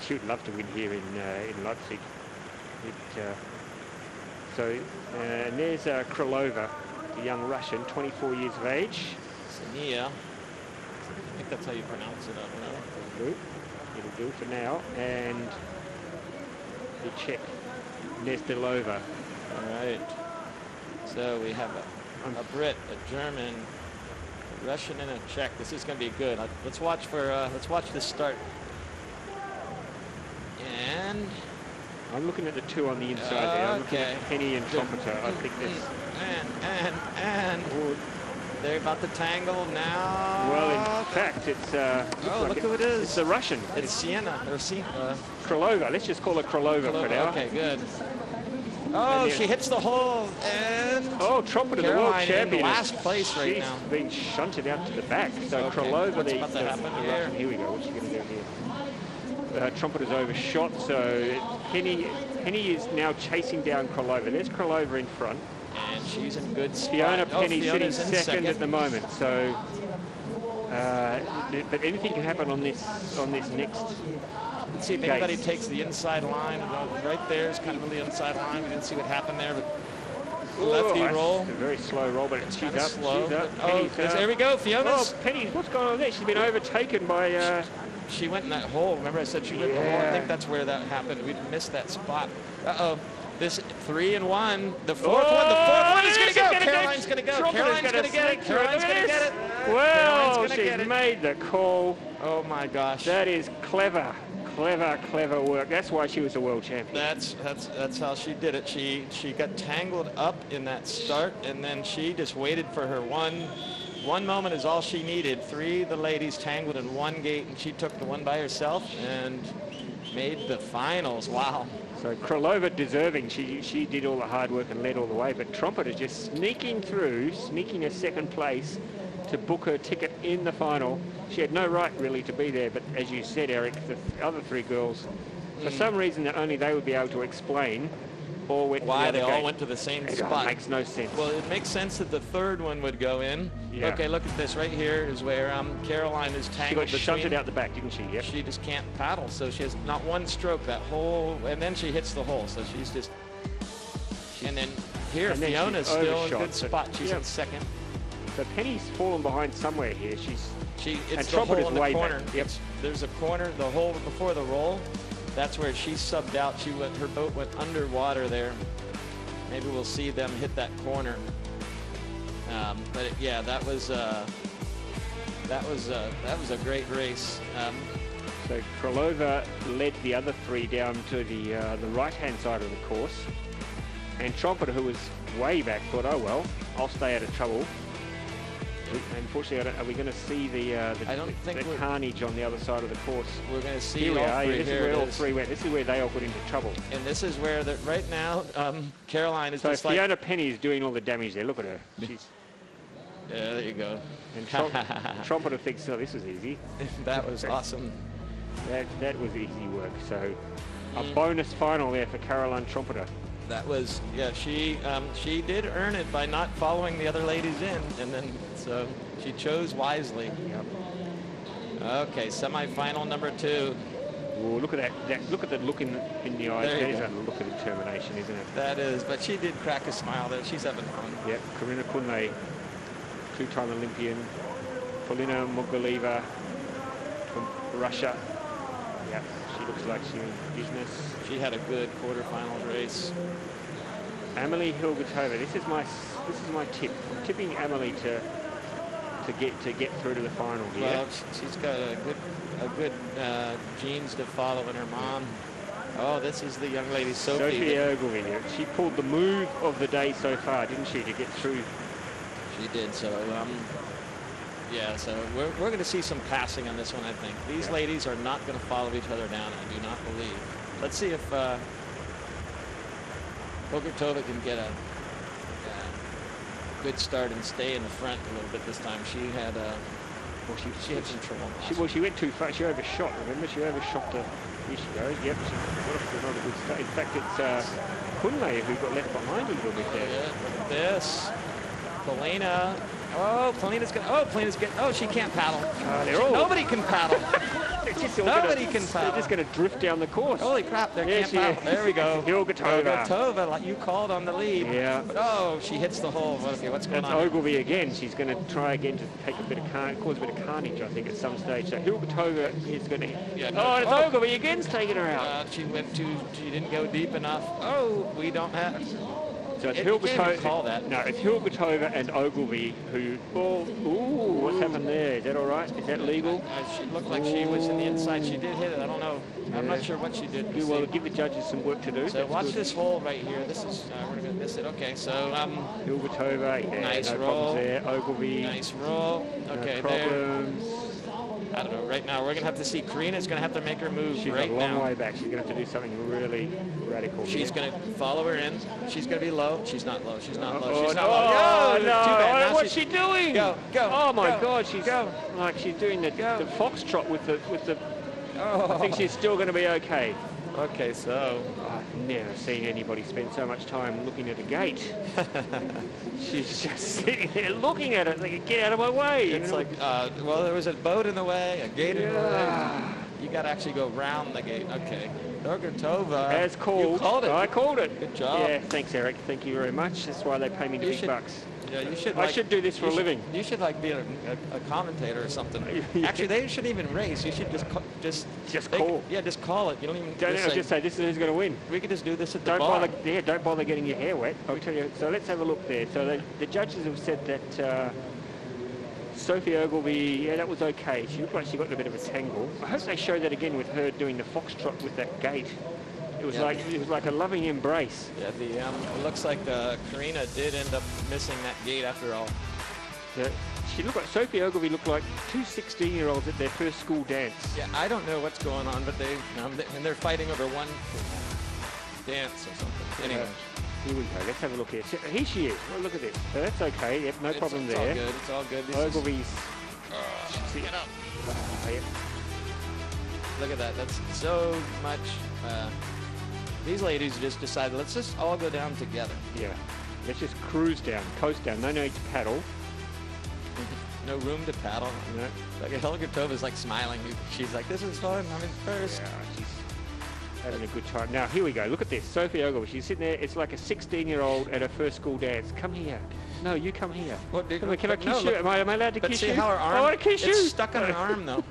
She would love to win here in Leipzig. And there's Krylova, the young Russian, 24 years of age. Sania. I think that's how you pronounce it. I don't know. It'll do for now. And the Czech, Nezdilova. All right. So we have a Brit, a German, a Russian, and a Czech. This is going to be good. Let's watch this start. And I'm looking at the two on the inside there. I'm looking at Penny and Trumpeter. I think this. And they're about to tangle now. Well, in fact, it's. Look who it is. It's a Russian. It's Sienna. Or Krylova. Let's just call her Krylova for now. Okay, good. Oh, she hits the hole, and Trumpeter, the world champion, in last place right now. She's been shunted out to the back. So Krylova, what's about to happen here? Here we go. What's she going to do here? Trumpeter's overshot. So Penny is now chasing down Krylova. There's Krylova in front. And she's in good spot. Fiona Penny sitting second at the moment. So, but anything can happen on this next. Let's see if anybody takes the inside line. Right there is kind of the inside line. We didn't see what happened there, but lefty roll. A very slow roll, but she's up. Slow. She's up. There we go. Fiona's. Penny, what's going on there? She's been overtaken by. She went in that hole. Remember, I said she went in the hole. I think that's where that happened. We missed that spot. This 3-1. The fourth one is going to go. Caroline's going to go. Caroline's going to get it. Caroline's going to get it. Well, she's made the call. Oh my gosh. That is clever. Clever, clever work. That's why she was a world champion. That's how she did it. She got tangled up in that start, and then she just waited for her one moment is all she needed. Three of the ladies tangled in one gate, and she took the one by herself and made the finals. Wow. So Krylova deserving. She did all the hard work and led all the way, but Trompeter just sneaking through, sneaking a second place to book her ticket in the final. She had no right really to be there, but as you said, Eric, the other three girls, for some reason that only they would be able to explain, all went why to the they other all gate. went to the same It spot. makes no sense. Well, it makes sense that the third one would go in. Yeah. Okay, look at this right here is where Caroline is She tangled got shunted between. out the back, didn't she? Yep. She just can't paddle, so she has not one stroke that whole, and then she hits the hole, so she's just. And then here, And then Fiona's she's still in a overshot, good so- spot. She's yeah. in second. So Penny's fallen behind somewhere here. It's And the hole Trumpeter's in the way corner. back. Yep. There's a corner, the hole before the roll. That's where she subbed out. Her boat went underwater there. Maybe we'll see them hit that corner. Yeah, that was a great race. So Krylova led the other three down to the right-hand side of the course. And Trompeter, who was way back, thought, oh well, I'll stay out of trouble. Unfortunately, are we going to see the I don't think we're- carnage on the other side of the course? We're going to see Here we all are. three. This is Here where it all is. three went. This is where they all got into trouble. And this is where right now Caroline is So just like. Fiona Penny is doing all the damage there. Look at her. She's, Yeah, there you go. and Trompeter thinks, oh, this was easy. That was awesome. That was easy work. So a bonus final there for Caroline Trompeter. That was, yeah, she did earn it by not following the other ladies in, and then so she chose wisely. Yep. Okay, semifinal number 2. Oh, look at that. Look at the look in the eyes. There you There's go. a look of determination, isn't it? That is, but she did crack a smile there. She's having fun. Yep. Karina Kunle, two-time Olympian. Polina Mogileva from Russia. Yep. She looks like she's in business. She had a good quarterfinals race. Amelie Hilgertova. This is my tip. I'm tipping Amelie to get through to the final here. Well, she's got a good genes to follow in her mom. Oh, this is the young lady, Sophie. Sophie Ogilvie. She pulled the move of the day so far, didn't she, to get through? She did. So, yeah. So we're going to see some passing on this one. I think these ladies are not going to follow each other down. I do not believe. Let's see if Hilgertova can get a good start and stay in the front a little bit this time. She had she had some trouble. She went too far. She overshot. Remember, she overshot the. Here she goes. Yep. She got off to not a good start. In fact, it's Kunle who got left behind a little bit there. Yeah, look at this. Polina. Oh, Polina's good. Oh, Polina's good. Oh, she can't paddle. Nobody can paddle. Nobody can paddle. They're just going to drift down the course. Holy crap, they There can't she paddle. is. There we go. Hilgertova. Hilgertova, like you called on the lead. Yeah. Oh, she hits the hole. Okay, what's going That's on? Ogilvie again. She's going to try again to take a bit of cause a bit of carnage, I think, at some stage. So Hilgertova is going to. Yeah, oh, and it's Ogilvie again's taking her out. She didn't go deep enough. Oh, we don't have. So it's You can't even Hilgertova. call that. No, it's Hilgertova and Ogilvie who. Oh, ooh, what's happened there? Is that all right? Is that legal? She looked like she was in the inside. She did hit it. I don't know. I'm not sure what she did. Do well, give the judges some work to do. So That's watch good. this hole right here. This is we're gonna miss it. Okay, so Hilgertova, yeah, Nice no roll. problems there. Ogilvie, nice roll. Okay, no there. problems. I don't know. Right now, we're gonna have to see. Karina's gonna have to make her move She's right a long now. way back. She's going to have to do something really radical. She's here. gonna follow her in. She's gonna be low. She's not low. She's not low. Oh, She's no, not low. oh, Too no. bad. Now What's she doing? Go, go, Oh my go, God, she's go. like she's doing the foxtrot with the. Oh. I think she's still going to be okay. Okay, so I've never seen anybody spend so much time looking at a gate. She's just sitting there looking at it, thinking, "Get out of my way!" it's like, well, there was a boat in the way, a gate in the way. You got to actually go round the gate. Okay, Hilgertova. As called. You called it. I called it. Good job. Yeah, thanks, Eric. Thank you very much. That's why they pay me the You big should- bucks. Yeah, you should. I should do this for a living. You should like be a commentator or something. Yeah. Actually, they shouldn't even race. You should just Call. Yeah, just call it. You don't even. Just say this is who's going to win. We could just do this at the Don't bar. bother. Yeah, don't bother getting your hair wet. I'll tell you. So let's have a look there. So the judges have said that Sophie Ogilvie, yeah, that was okay. She looked like she got in a bit of a tangle. I hope they show that again with her doing the foxtrot with that gate. It was like a loving embrace. Yeah, it looks like Karina did end up missing that gate after all. Yeah, she looked like Sophie Ogilvie looked like two 16-year-olds at their first school dance. Yeah, I don't know what's going on, but and they're fighting over one dance or something. Anyway. Here we go. Let's have a look here. Here she is. Oh, look at this. So that's okay. Yep, no problem there. It's all good. It's all good. Ogilvie's. Get up. Yep. Look at that. That's so much. These ladies just decided, let's just all go down together. Yeah. Let's just cruise down, coast down. No need to paddle. No room to paddle. No. Like Helga Tova's like smiling. She's like, this is fun. I'm in first. Yeah, she's having a good time. Now, here we go. Look at this. Sophie Ogilvie. She's sitting there. It's like a 16-year-old at her first school dance. Come here. No, you come here. What, can I kiss you? Am I allowed to kiss you? But see how her arm, I want to kiss you. It's stuck on her arm, though.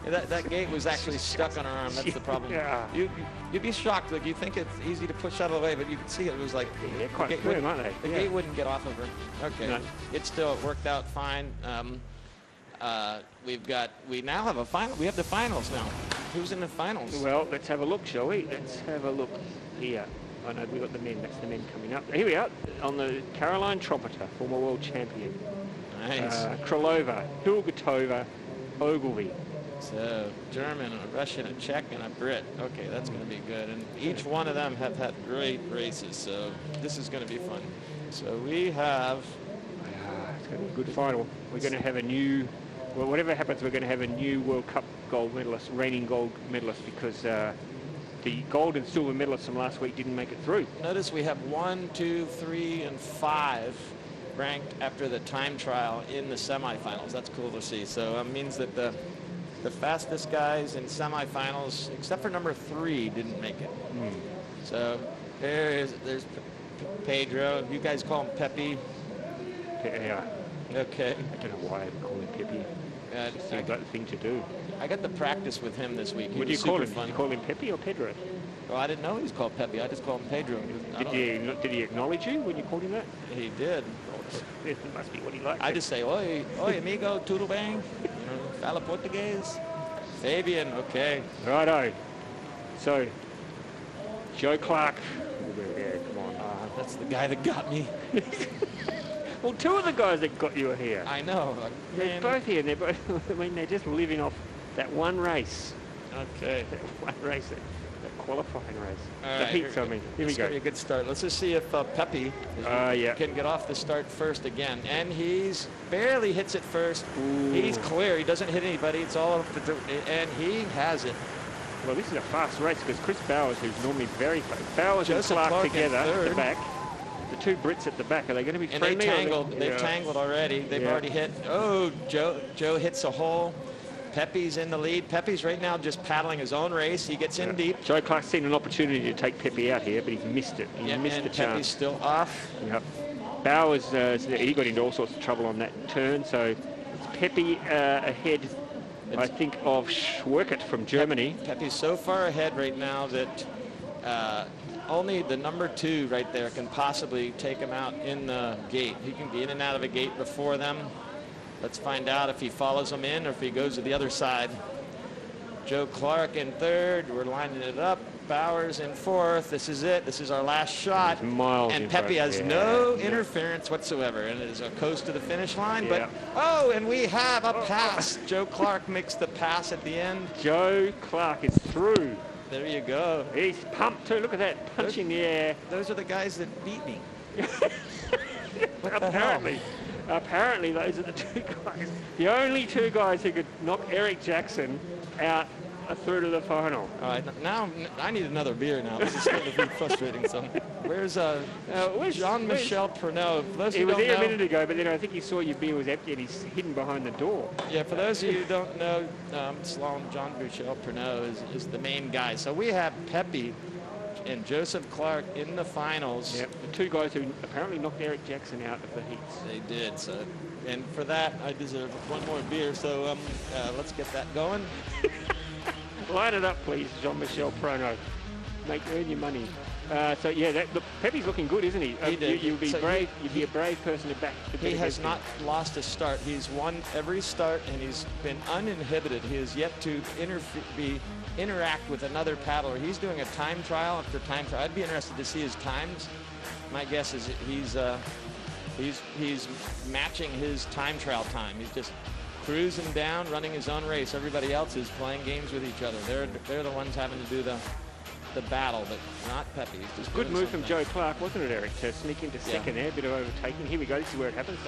That gate was actually stuck on her arm. That's the problem. Yeah. You'd be shocked. Like, you think it's easy to push out of the way, but you can see it was like... Yeah, they're quite firm, aren't they? The gate wouldn't get off of her. Okay. No. It still worked out fine. We now have a final. We have the finals now. Who's in the finals? Well, let's have a look, shall we? Let's have a look here. I know we've got the men. That's the men coming up. Here we are on the Caroline Trumpeter, former world champion. Nice. Krylova, Hilgertova, Ogilvie. So, German, a Russian, a Czech, and a Brit. Okay, that's going to be good. And each one of them have had great races, so this is going to be fun. So we have... It's going to be a good final. We're going to have a new... Well, whatever happens, we're going to have a new World Cup gold medalist, reigning gold medalist, because the gold and silver medalists from last week didn't make it through. Notice we have 1, 2, 3, and 5 ranked after the time trial in the semifinals. That's cool to see. So it means that the fastest guys in semifinals, except for number 3, didn't make it. So there's Pedro. You guys call him Pepe. Yeah. Okay. I don't know why I call him Pepe. It just seems like the thing to do. I got to practice with him this week. What do you call him? Did you call him Pepe or Pedro? Well, I didn't know he was called Pepe. I just called him Pedro. Did he acknowledge you when you called him that? He did. It must be what he liked. I just say, oi, amigo, tudo bem? Fala português. Fabian, okay. Righto. So, Joe Clark. Yeah, come on. That's the guy that got me. Well, 2 of the guys that got you are here. I know. They're both here. They're both, I mean, they're just living off that one race. Okay. That one race, that qualifying race. All the right, heats, I mean. Here we go. It's going to be a good start. Let's just see if Pepe can get off the start first again. And he's barely hits it first. Ooh. He's clear. He doesn't hit anybody. It's all up to and he has it. Well, this is a fast race because Chris Bowers, who's normally very fast. Bowers and Clark together at the back. The 2 Brits at the back, are they going to be friendly? And they tangled. They've tangled already. They've already hit. Oh, Joe hits a hole. Pepe's in the lead. Pepe's right now just paddling his own race. He gets in deep. Joe Clark's seen an opportunity to take Pepe out here, but he's missed it. He missed the chance. Pepe's still off. Yep. Bowers, he got into all sorts of trouble on that turn, so it's Pepe ahead, I think, of Schwerkert from Germany. Pepe's so far ahead right now that only the number 2 right there can possibly take him out in the gate. He can be in and out of a gate before them. Let's find out if he follows them in or if he goes to the other side. Joe Clark in 3rd. We're lining it up. Bowers in 4th. This is it. This is our last shot. And Pepe has no interference whatsoever. And it is a coast to the finish line. But, and we have a pass. Joe Clark makes the pass at the end. Joe Clark is through. There you go. He's pumped too. Look at that. Punching the air. Those are the guys that beat me. Apparently, those are the 2 guys. The only 2 guys who could knock Eric Jackson out through to the final. All right, now I need another beer now. This is going to be frustrating. So, where's Jean-Michel Pernot? He was here a minute ago, but then I think he saw your beer was empty and he's hidden behind the door. Yeah, for those of you who don't know, Slalom Jean-Michel Pernot is the main guy. So we have Pepe and Joseph Clark in the finals. Yep, the 2 guys who apparently knocked Eric Jackson out of the heats. They did. So, and for that, I deserve one more beer. So let's get that going. Light it up, please, Jean-Michel Pernot. Earn your money. So yeah, look, Pepe's looking good, isn't he? He did. You'd be So brave. You'd be a brave person to back. He has not lost a start. He's won every start, and he's been uninhibited. He has yet to interact with another paddler. He's doing a time trial after time trial. I'd be interested to see his times. My guess is he's matching his time trial time. He's just cruising down, running his own race. Everybody else is playing games with each other. They're the ones having to do the battle, but not Pepe. He's just Good move something. from Joe Clark, wasn't it, Eric, to sneak into second there, a bit of overtaking. Here we go. This is where it happens.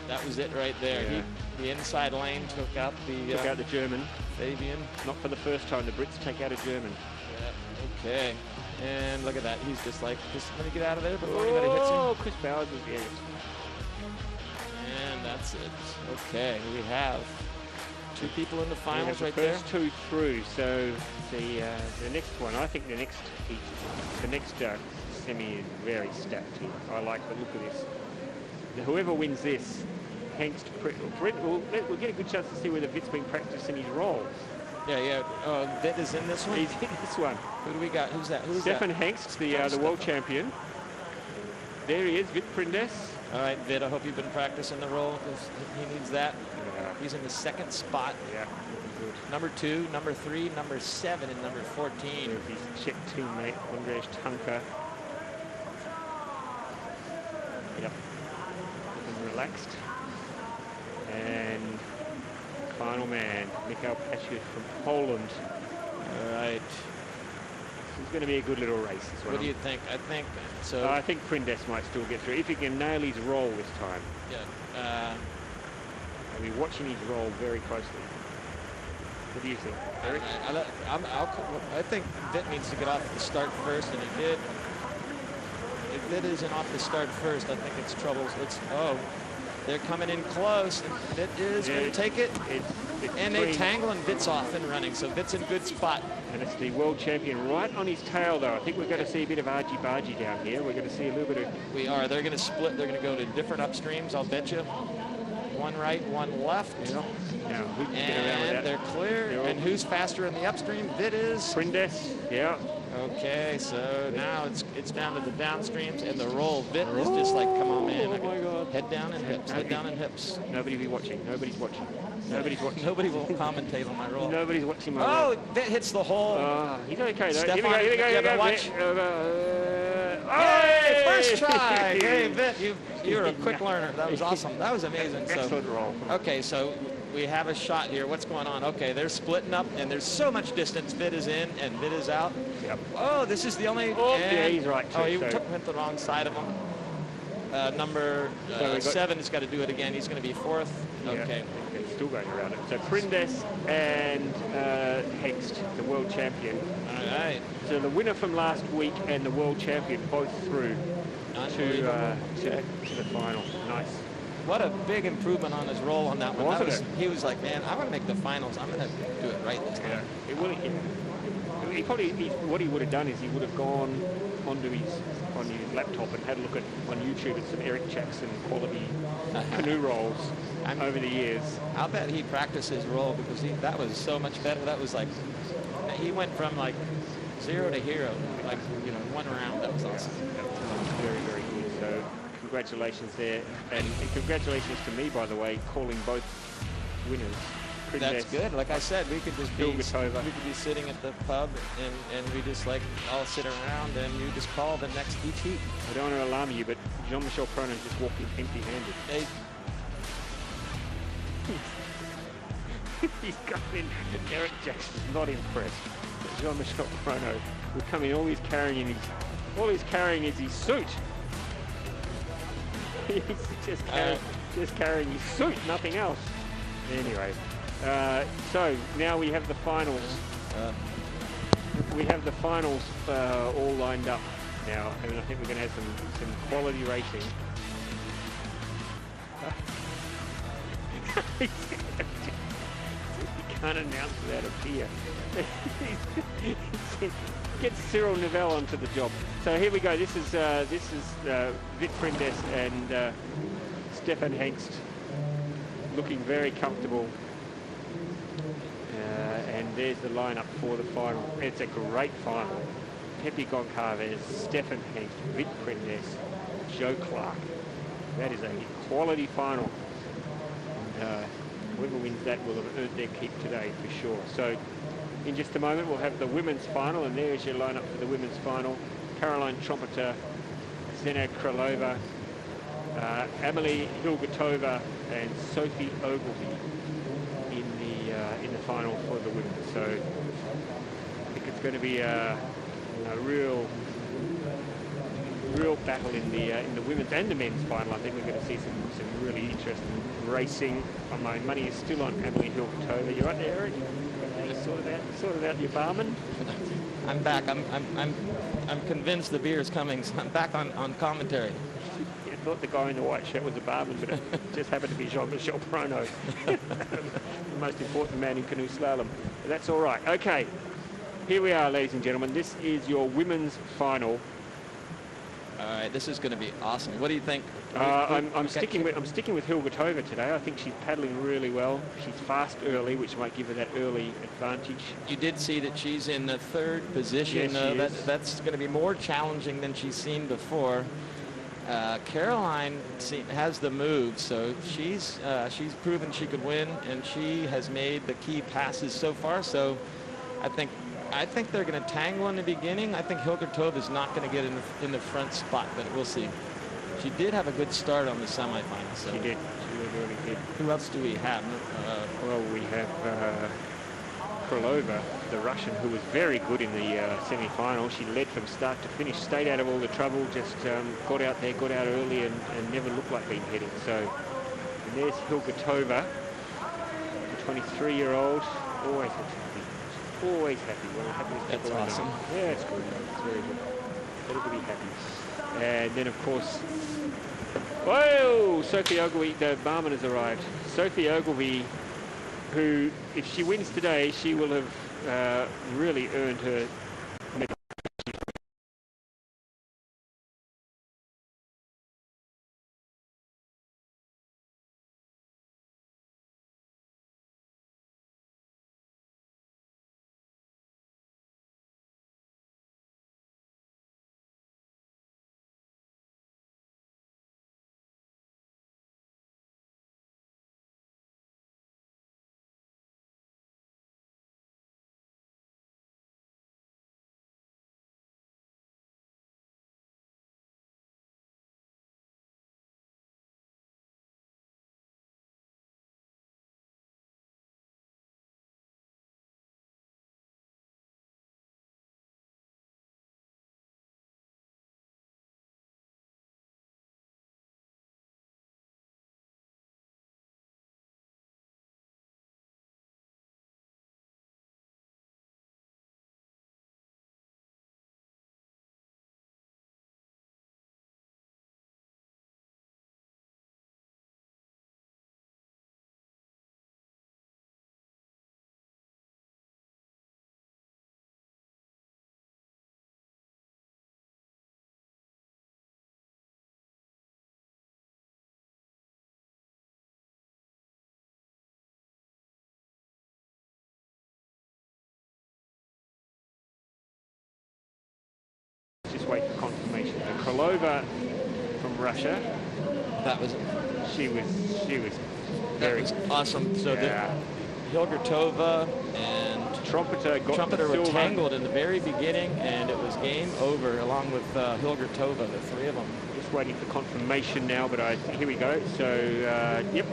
That was it right there. Yeah. The inside lane took out the German. Fabian. Not for the first time the Brits take out a German. Yeah. Okay. And look at that. He's just like, let me get out of there before anybody hits him. Oh, Chris Bowers was the And that's it. Okay, we have 2 people in the finals right the there. first 2 through. So the next one, I think the next heat, the next semi is very stacked here. I like the look of this. Whoever wins this, Hengst, we'll get a good chance to see whether Vit's been practicing his role. Yeah. Vit is in this one. He's in this one. Who do we got? Who's that? Stefan Hengst, the world champion. There he is, Vit Prindes. All right, Vit, I hope you've been practicing the role because he needs that. Yeah. He's in the 2nd spot. Yeah. Good. Number 2, number 3, number 7, and number 14. There's his Czech teammate, Andrej Tanka. Yep. Looking relaxed. And final man, Mikhail Pasiut from Poland. All right. It's going to be a good little race. What do you think? I think so. I think Prindes might still get through if he can nail his roll this time. Yeah. I'll be watching his roll very closely. What do you think, Eric? I think Vit needs to get off the start first, and he did. If Vit isn't off the start first, I think it's trouble. They're coming in close. Vit is going to take it. And they tangle, and Vit's off and running, so Vit's in good spot. And it's the world champion right on his tail, though. I think we're going to see a bit of argy-bargy down here. We're going to see a little bit of... We are. They're going to split. They're going to go to different upstreams, I'll bet you. One right, one left. Yeah. Now, we can get around with And that. they're clear. And who's faster in the upstream? Vit is. Prindes, yeah. Okay, so now it's down to the downstreams, and the roll. Vit is just like, come on, man. Oh, my God. Head down and hips, head down and hips. Nobody will be watching. Nobody's watching. Nobody's watching. Nobody will commentate on my roll. Nobody's watching my roll. Oh, Vit hits the hole. He's okay, though. Stefan, Here we go. yeah, but watch. Hey, first try. Hey, Vit, you're a quick learner. That was awesome. That was amazing. Excellent roll. Okay, so we have a shot here. What's going on? Okay, they're splitting up, and there's so much distance. Vit is in, and Vit is out. Yep. Oh, this is the only... Oh, yeah, he's right, too. Oh, he went the wrong side of him. Number 7 has got to do it again. He's going to be 4th. Okay. Yeah, still going around it. So Prindes and Hengst, the world champion. All right. So the winner from last week and the world champion both through to the final. Nice. What a big improvement on his roll on that one. He was like, man, I'm going to make the finals. I'm going to do it right this time. Yeah. It would, he probably, what he would have done is he would have gone on his laptop and had a look on YouTube at some Eric Jackson quality canoe rolls over the years. I'll bet he practiced his roll because that was so much better. That was like, he went from like 0 to hero, like, one round. That was awesome. That was very, very good. So congratulations there. And congratulations to me, by the way, calling both winners. That's good. Like I said, we could just be Pilgatova. we could be sitting at the pub and we just like all sit around and you just call the next each heat. I don't want to alarm you, but Jean-Michel Prono just walked in empty-handed. Hey. He's coming. Eric Jackson's not impressed. But Jean-Michel Prono will come in. All he's carrying is his suit. He's just carrying his suit, nothing else. Anyway. So now we have the finals. We have the finals all lined up now, and I think we're going to have some quality racing. You can't announce without a beer. Get Cyril Neville onto the job. So here we go. This is Vit Prindes and Stefan Hengst looking very comfortable. And there's the lineup for the final. It's a great final. Pepe Goncalves, Stefan Henk, Vic Prendes, Joe Clark. That is a quality final. And whoever wins that will have earned their keep today for sure. So in just a moment, we'll have the women's final, and there's your lineup for the women's final. Caroline Trompeter, Zena Krylova, Amelie Hilgertova, and Sophie Ogilvie in the final for the women. So I think it's going to be a real battle in the women's and the men's final. I think we're going to see some really interesting racing. My money is still on Amelie Hilgertova. You right there, Eric? Sorted out your barman. I'm back. I'm convinced the beer is coming. So I'm back on commentary. I thought the guy in the white shirt was a barman, but it just happened to be Jean-Michel Prono, the most important man in canoe slalom. But that's all right. Okay, here we are, ladies and gentlemen. This is your women's final. All right, this is going to be awesome. What do you think? I'm sticking with Hilgertova today. I think she's paddling really well. She's fast early, which might give her that early advantage. You did see that she's in the third position. Yes, that's going to be more challenging than she's seen before. Caroline has the move, so she's proven she could win, and she has made the key passes so far. So I think they're going to tangle in the beginning. I think Hilgertova is not going to get in the front spot, but we'll see. She did have a good start on the semifinals. So. She did. She really did. Who else do we have? Well, we have Krylova, the Russian, who was very good in the semi-final. She led from start to finish, stayed out of all the trouble, just got out early and never looked like being heading. So and there's Hilgertova, the 23-year-old, always happy. Always happy. Well, happy with That's awesome. Yeah, it's good. It's very good. Everybody happy. And then, of course, whoa! Sophie Ogilvie, the barman has arrived. Sophie Ogilvie, who, if she wins today, she will have really earned her medal. Just wait for confirmation. And Krylova from Russia. She was very awesome. So Hilgertova and Trompeter were tangled in the very beginning, and it was game over along with Hilgertova, the three of them. Just waiting for confirmation now, but here we go. So, yep.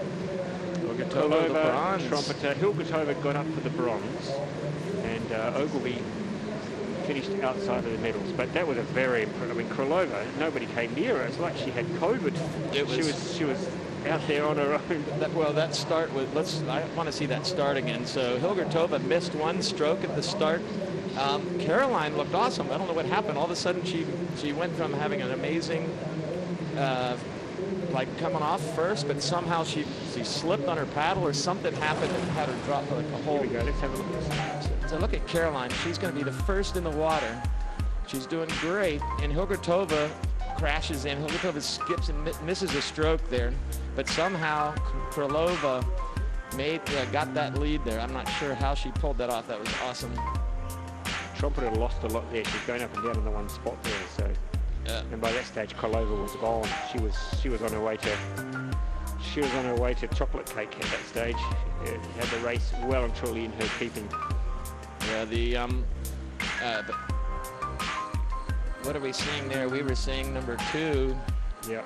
Hilgertova, the bronze. Trompeter. Hilgertova got up for the bronze, and Ogilvie finished outside of the medals. But that was Krylova, nobody came near her. It's like she had COVID. She was out there on her own. That start was, I want to see that start again. So Hilgertova missed one stroke at the start. Caroline looked awesome. I don't know what happened. All of a sudden she went from having an amazing like coming off first, but somehow she slipped on her paddle or something happened and had her drop like a hole. Here we go. Let's have a look at this. So look at Caroline. She's going to be the first in the water. She's doing great, and Hilgertova crashes in. Hilgertova skips and misses a stroke there, but somehow Krylova got that lead there. I'm not sure how she pulled that off. That was awesome. Trumpeter lost a lot there. She's going up and down in the one spot there. So, and by that stage, Krylova was gone. She was on her way to chocolate cake at that stage. Had the race well and truly in her keeping. Yeah, but what are we seeing there? We were seeing number 2. Yeah.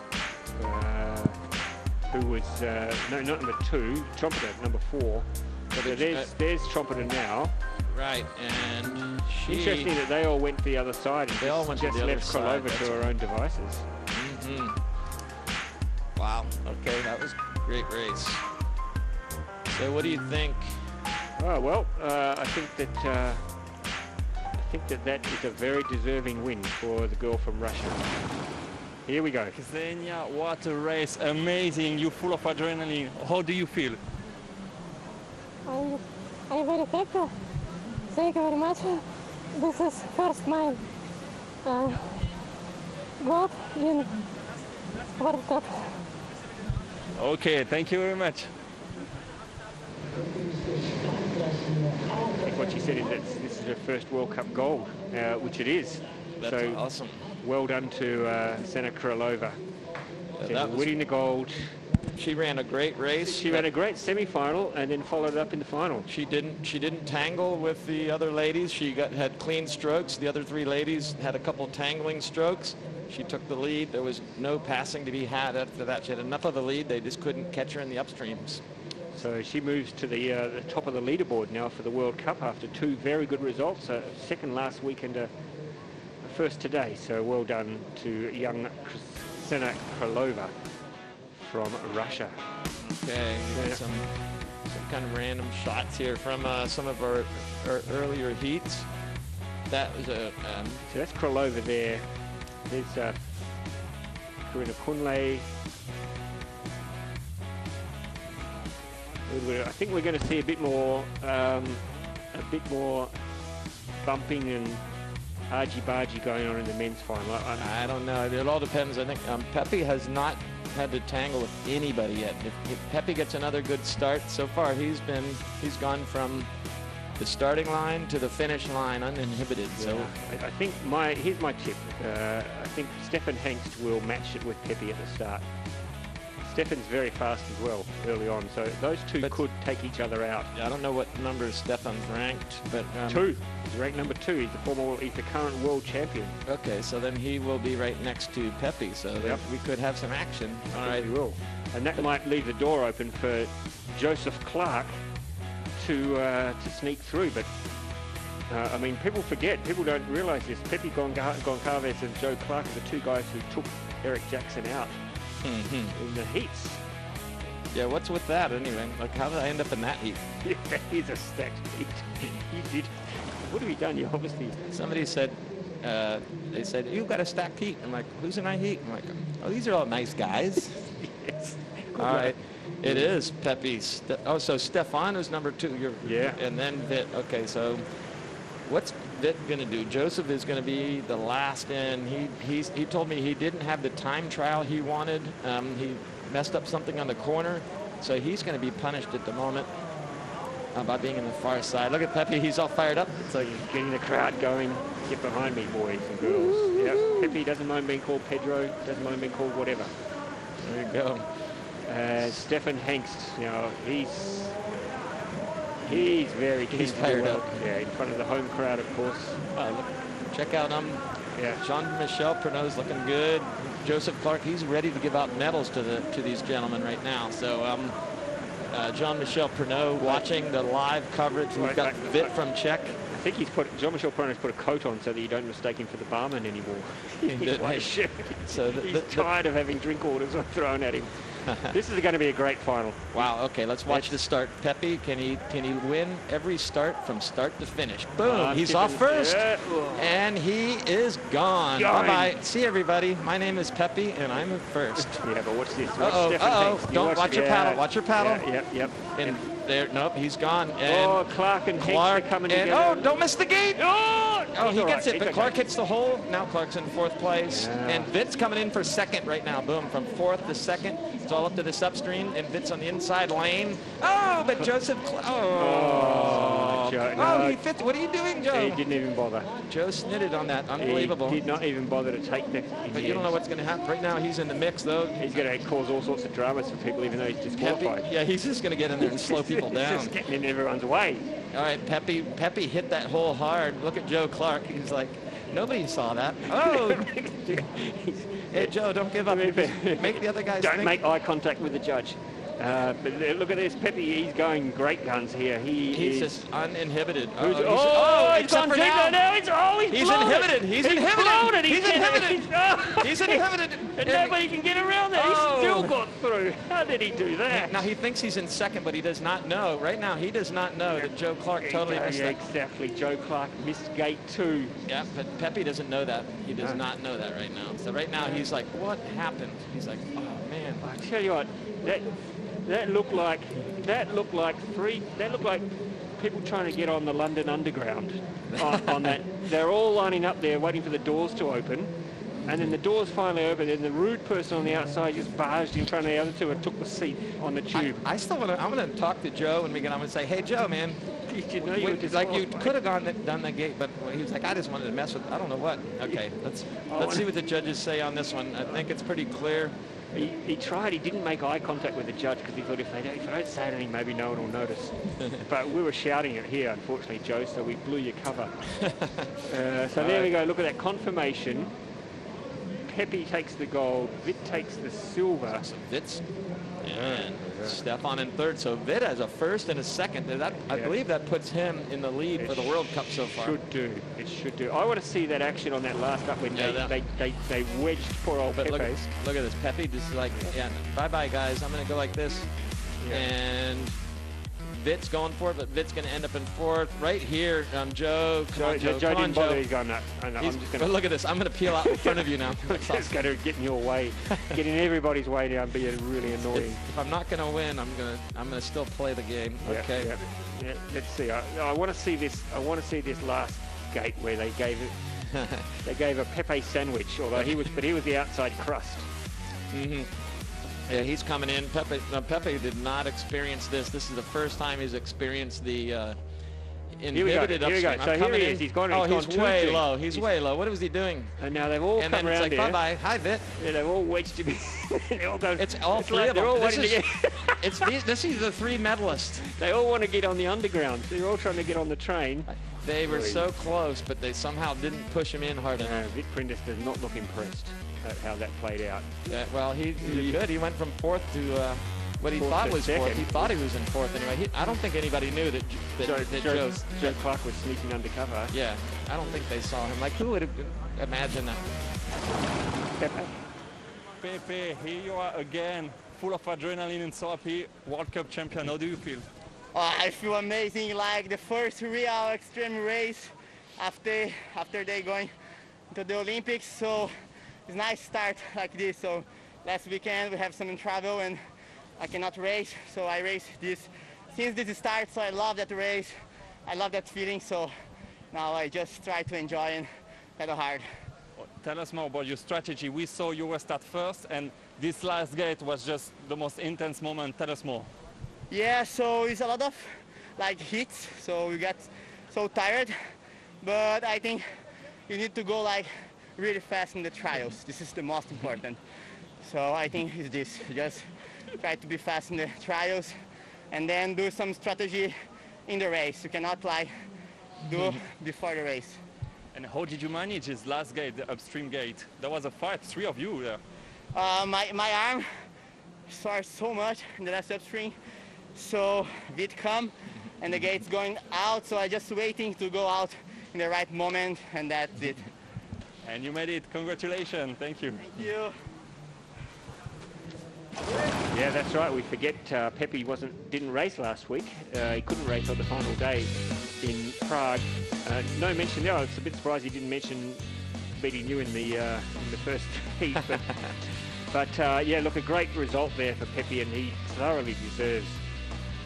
Who was no, not number 2, Trumpeter, number 4. So there's Trumpeter now. Right, and she... Interesting that they all went to the other side and they all went just to the left other Krylova side. to her own devices. Wow. Okay, that was a great race. So what do you think? Oh well, I think that is a very deserving win for the girl from Russia. Here we go. Ksenia, what a race. Amazing. You're full of adrenaline. How do you feel? I'm very happy. Thank you very much. This is first my gold in World Cup. Okay, thank you very much. I think what she said is that this is her first World Cup gold, which it is. That's so awesome. Well done to Sena Krylova. Winning the gold. She ran a great race. She ran a great semi-final and then followed it up in the final. She didn't tangle with the other ladies. She had clean strokes. The other 3 ladies had a couple tangling strokes. She took the lead. There was no passing to be had after that. She had enough of the lead. They just couldn't catch her in the upstreams. So she moves to the top of the leaderboard now for the World Cup after 2 very good results. Second last week and a first today. So well done to young Ksenia Krylova from Russia. Okay, some kind of random shots here from some of our earlier heats. That was a... so that's Krylova there. There's Karina Kunle. I think we're going to see a bit more bumping and argy-bargy going on in the men's final. I don't know. It all depends. I think Pepe has not had to tangle with anybody yet. If Pepe gets another good start, so far he's gone from the starting line to the finish line uninhibited. Yeah. So I think here's my tip. I think Stefan Hengst will match it with Pepe at the start. Stefan's very fast as well early on, so those two could take each other out. I don't know what number Stefan's ranked, but 2. He's ranked number 2. He's the current world champion. Okay, so then he will be right next to Pepe, so that we could have some action. All right, we will, and that might leave the door open for Joseph Clark to sneak through. But I mean, people forget, people don't realise this. Pepe Goncalves and Joe Clark are the 2 guys who took Eric Jackson out in the heats. Yeah, what's with that anyway? Like, how did I end up in that heat? Yeah, he's a stacked heat. You did. What have you done? You obviously... Somebody said, they said, you've got a stacked heat. I'm like, who's in my heat? I'm like, oh, these are all nice guys. Yes. All right. It is Pepe's. So Stefan is number 2. Yeah. And then Vit. Okay, so what's Vit going to do? Joseph is going to be the last in. He told me he didn't have the time trial he wanted. He messed up something on the corner, so he's going to be punished at the moment by being in the far side. Look at Pepe. He's all fired up. It's like getting the crowd going. Get behind me, boys and girls. Yeah. Pepe doesn't mind being called Pedro. Doesn't mind being called whatever. There you go. Stefan Hengst, you know, he's very keen to fired do well. up. Yeah, in front of the home crowd, of course. Look, check out Yeah. Jean-Michel Pernod's looking good. Joseph Clark, he's ready to give out medals to these gentlemen right now. So Jean-Michel Pernod watching the live coverage. We've got Vit from Czech. I think Jean-Michel Pernod's put a coat on so that you don't mistake him for the barman anymore. So he's tired of having drink orders thrown at him. This is going to be a great final. Wow. Okay, let's watch the start. Pepe, can he win every start from start to finish? Boom. He's off first, and he is gone. Bye-bye. See everybody. My name is Pepe, and I'm first. Yeah, but watch this. Don't watch your paddle. Watch your paddle. Yep. And there, nope, he's gone. And Clark and Hengst are coming together. Oh, don't miss the gate. Oh, he gets it, but Clark okay. hits the hole. Now Clark's in 4th place. Yeah. And Vit's coming in for 2nd right now. Boom, from 4th to 2nd. It's all up to this upstream, and Vit's on the inside lane. Oh, but Joseph... Joe, Oh, no. he fit. What are you doing, Joe? He didn't even bother. Joe snitted on that. Unbelievable. He did not even bother to take the. But you don't know what's going to happen. Right now, he's in the mix, though. He's going to cause all sorts of dramas for people, even though he's disqualified. Yeah, he's just going to get in there and slow people He's down. just getting in everyone's way. All right, Pepe hit that hole hard. Look at Joe Clark. He's like, nobody saw that. Oh! Hey, Joe, don't give up. Make the other guys Don't think. make eye contact with the judge. But look at this, Pepe. He's going great guns here. He's is. just uninhibited. He's he's gone except for deeper now. now. He's blown it. inhibited. He's blown inhibited. it. He's inhibited. He's inhibited. And nobody can get around that. Oh. He still got through. How did he do that? Now he thinks he's in second, but he does not know. Right now, he does not know that Joe Clark totally missed yeah, that. exactly. Joe Clark missed gate 2. Yeah, but Pepe doesn't know that. He does not know that right now. So right now, he's like, what happened? He's like, oh, man. I tell you what, that looked like people trying to get on the London Underground on that. They're all lining up there waiting for the doors to open, and then the doors finally opened, and the rude person on the outside just barged in front of the other two and took the seat on the tube. I still want to. I'm going to talk to Joe when we get on and say, "Hey, Joe, man, You know you were like you disqualified. could have done the gate, but he was like, I just wanted to mess with. I don't know what. Okay, let's see what the judges say on this one. I think it's pretty clear. He tried. He didn't make eye contact with the judge because he thought if I don't say anything, maybe no one will notice. But we were shouting it here, unfortunately, Joe, so we blew your cover. So there we go. Look at that confirmation. Pepe takes the gold. Vit takes the silver. So Vit's and Stefan in third. So Vit has a first and a second. I believe that puts him in the lead for the World Cup so far. It should do. I want to see that action on that last up when Yeah, they wedged poor old But Pepe. look at this. Pepe just like, yeah, bye-bye, guys. I'm going to go like this. Yeah. And Vit's going for it, but Vit's going to end up in fourth. Right here, Joe. Come on, Joe. Joe Come on, didn't bother. Joe. He's gone, no, I'm He's- just but going look at this. I'm going to peel out in front of you now. That's to awesome. get in your way. Get in everybody's way now and be really annoying. If I'm not going to win, I'm gonna still play the game. Yeah, Okay. yeah. Let's see. I want to see this. I want to see this last gate where they gave it. They gave a Pepe sandwich, although he was the outside crust. Mm-hmm. Yeah, he's coming in. Pepe did not experience this. This is the first time he's experienced the inhibited Here we go. upstream. So I'm here coming he in. is. He's gone. Oh, he's he's gone way too low. deep. He's way low. What was he doing? And now they've all And come then it's around like, here. bye-bye. Hi, Vit. Yeah, they've all wedged to be. They're all going. It's all three of They're them. all waiting to get. This is the three medalists. They all want to get on the underground. They're all trying to get on the train. They were so close, but they somehow didn't push him in hard enough. Vic Prindis does not look impressed at how that played out. Yeah, well, he did good. He went from fourth to what he Fourth thought to was fourth. second. He thought he was in fourth anyway. I don't think anybody knew that Joe Clark was sneaking undercover. Yeah, I don't think they saw him. Like, who would have imagined that? Pepe. Pepe, here you are again, full of adrenaline and so happy. World Cup champion, how do you feel? I feel amazing, like the first real extreme race after they going to the Olympics. So it's nice start like this. So last weekend we have some travel and I cannot race. So I race this since this start. So I love that race. I love that feeling. So now I just try to enjoy and pedal hard. Tell us more about your strategy. We saw you were start first and this last gate was just the most intense moment. Tell us more. Yeah, so it's a lot of like hits, so we get so tired, but I think you need to go like really fast in the trials. This is the most important. So I think it's this, just try to be fast in the trials and then do some strategy in the race. You cannot like do before the race. And how did you manage this last gate, the upstream gate? There was a fight, three of you there. My arm sore so much in the last upstream. So Vit come and the gate's going out, so I just waiting to go out in the right moment, and that's it. And you made it. Congratulations. Thank you. Thank you. Yeah, that's right. We forget Pepe didn't race last week. He couldn't race on the final day in Prague. No mention there. I was a bit surprised he didn't mention beating you in the first heat. But yeah, look, a great result there for Pepe, and he thoroughly deserves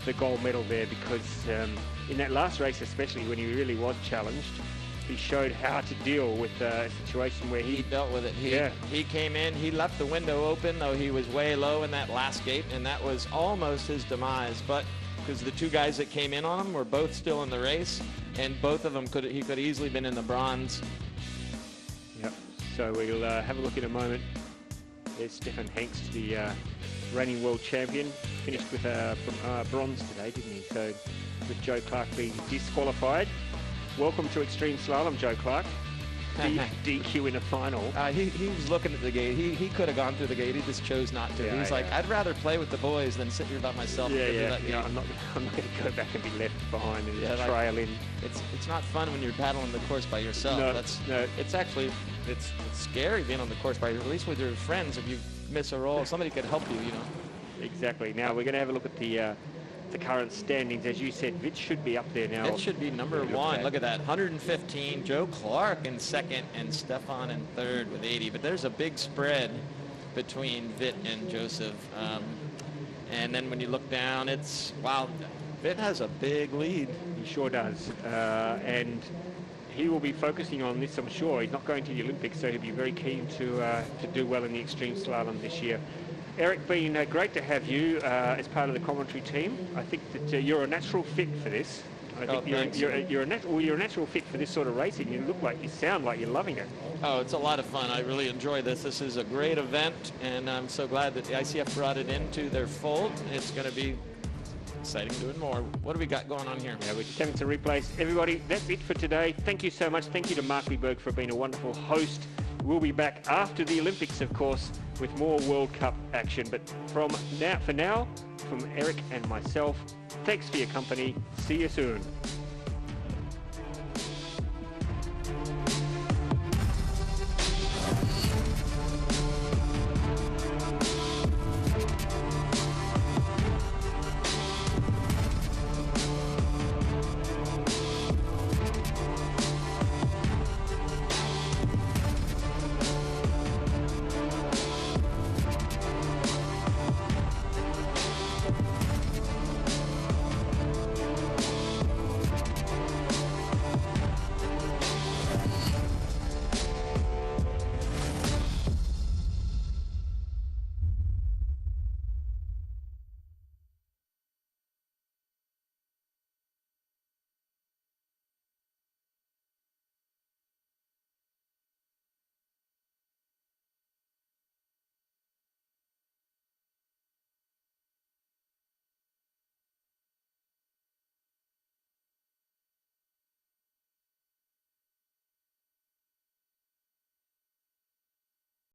the gold medal there because in that last race, especially when he really was challenged, he showed how to deal with a situation where He dealt with it. He came in, he left the window open, though he was way low in that last gate, and that was almost his demise. But because the two guys that came in on him were both still in the race, and both of them he could easily been in the bronze. Yep. So we'll have a look in a moment. There's Stefan Hengst, the reigning world champion, finished with bronze today, didn't he? So with Joe Clark being disqualified. Welcome to Extreme Slalom, Joe Clark. DQ in a final. He was looking at the gate. He could have gone through the gate. He just chose not to. Yeah, He's like, I'd rather play with the boys than sit here by myself. and go through that gate." I'm not going to go back and be left behind and Yeah, like- trail in. It's not fun when you're battling the course by yourself. No. It's actually it's scary being on the course by yourself. At least with your friends, if you miss a roll, somebody could help you. Exactly. Now we're going to have a look at the current standings. As you said, Vitz should be up there now. It should be number one. Look at that, 115. Joe Clark in second and Stefan in third with 80. But there's a big spread between Vit and Joseph. And then when you look down, it's, wow, Vit has a big lead. He sure does. And he will be focusing on this, I'm sure. He's not going to the Olympics, so he'll be very keen to do well in the extreme slalom this year. Eric, been great to have you as part of the commentary team. I think that you're a natural fit for this. I think you're a natural fit for this sort of racing. You sound like you're loving it. Oh, it's a lot of fun. I really enjoy this. This is a great event, and I'm so glad that the ICF brought it into their fold. It's going to be exciting doing more. What do we got going on here? Yeah, we're just having to replace everybody. That's it for today. Thank you so much. Thank you to Mark Leberg for being a wonderful host. We'll be back after the Olympics, of course, with more World Cup action. But for now, from Eric and myself, thanks for your company. See you soon.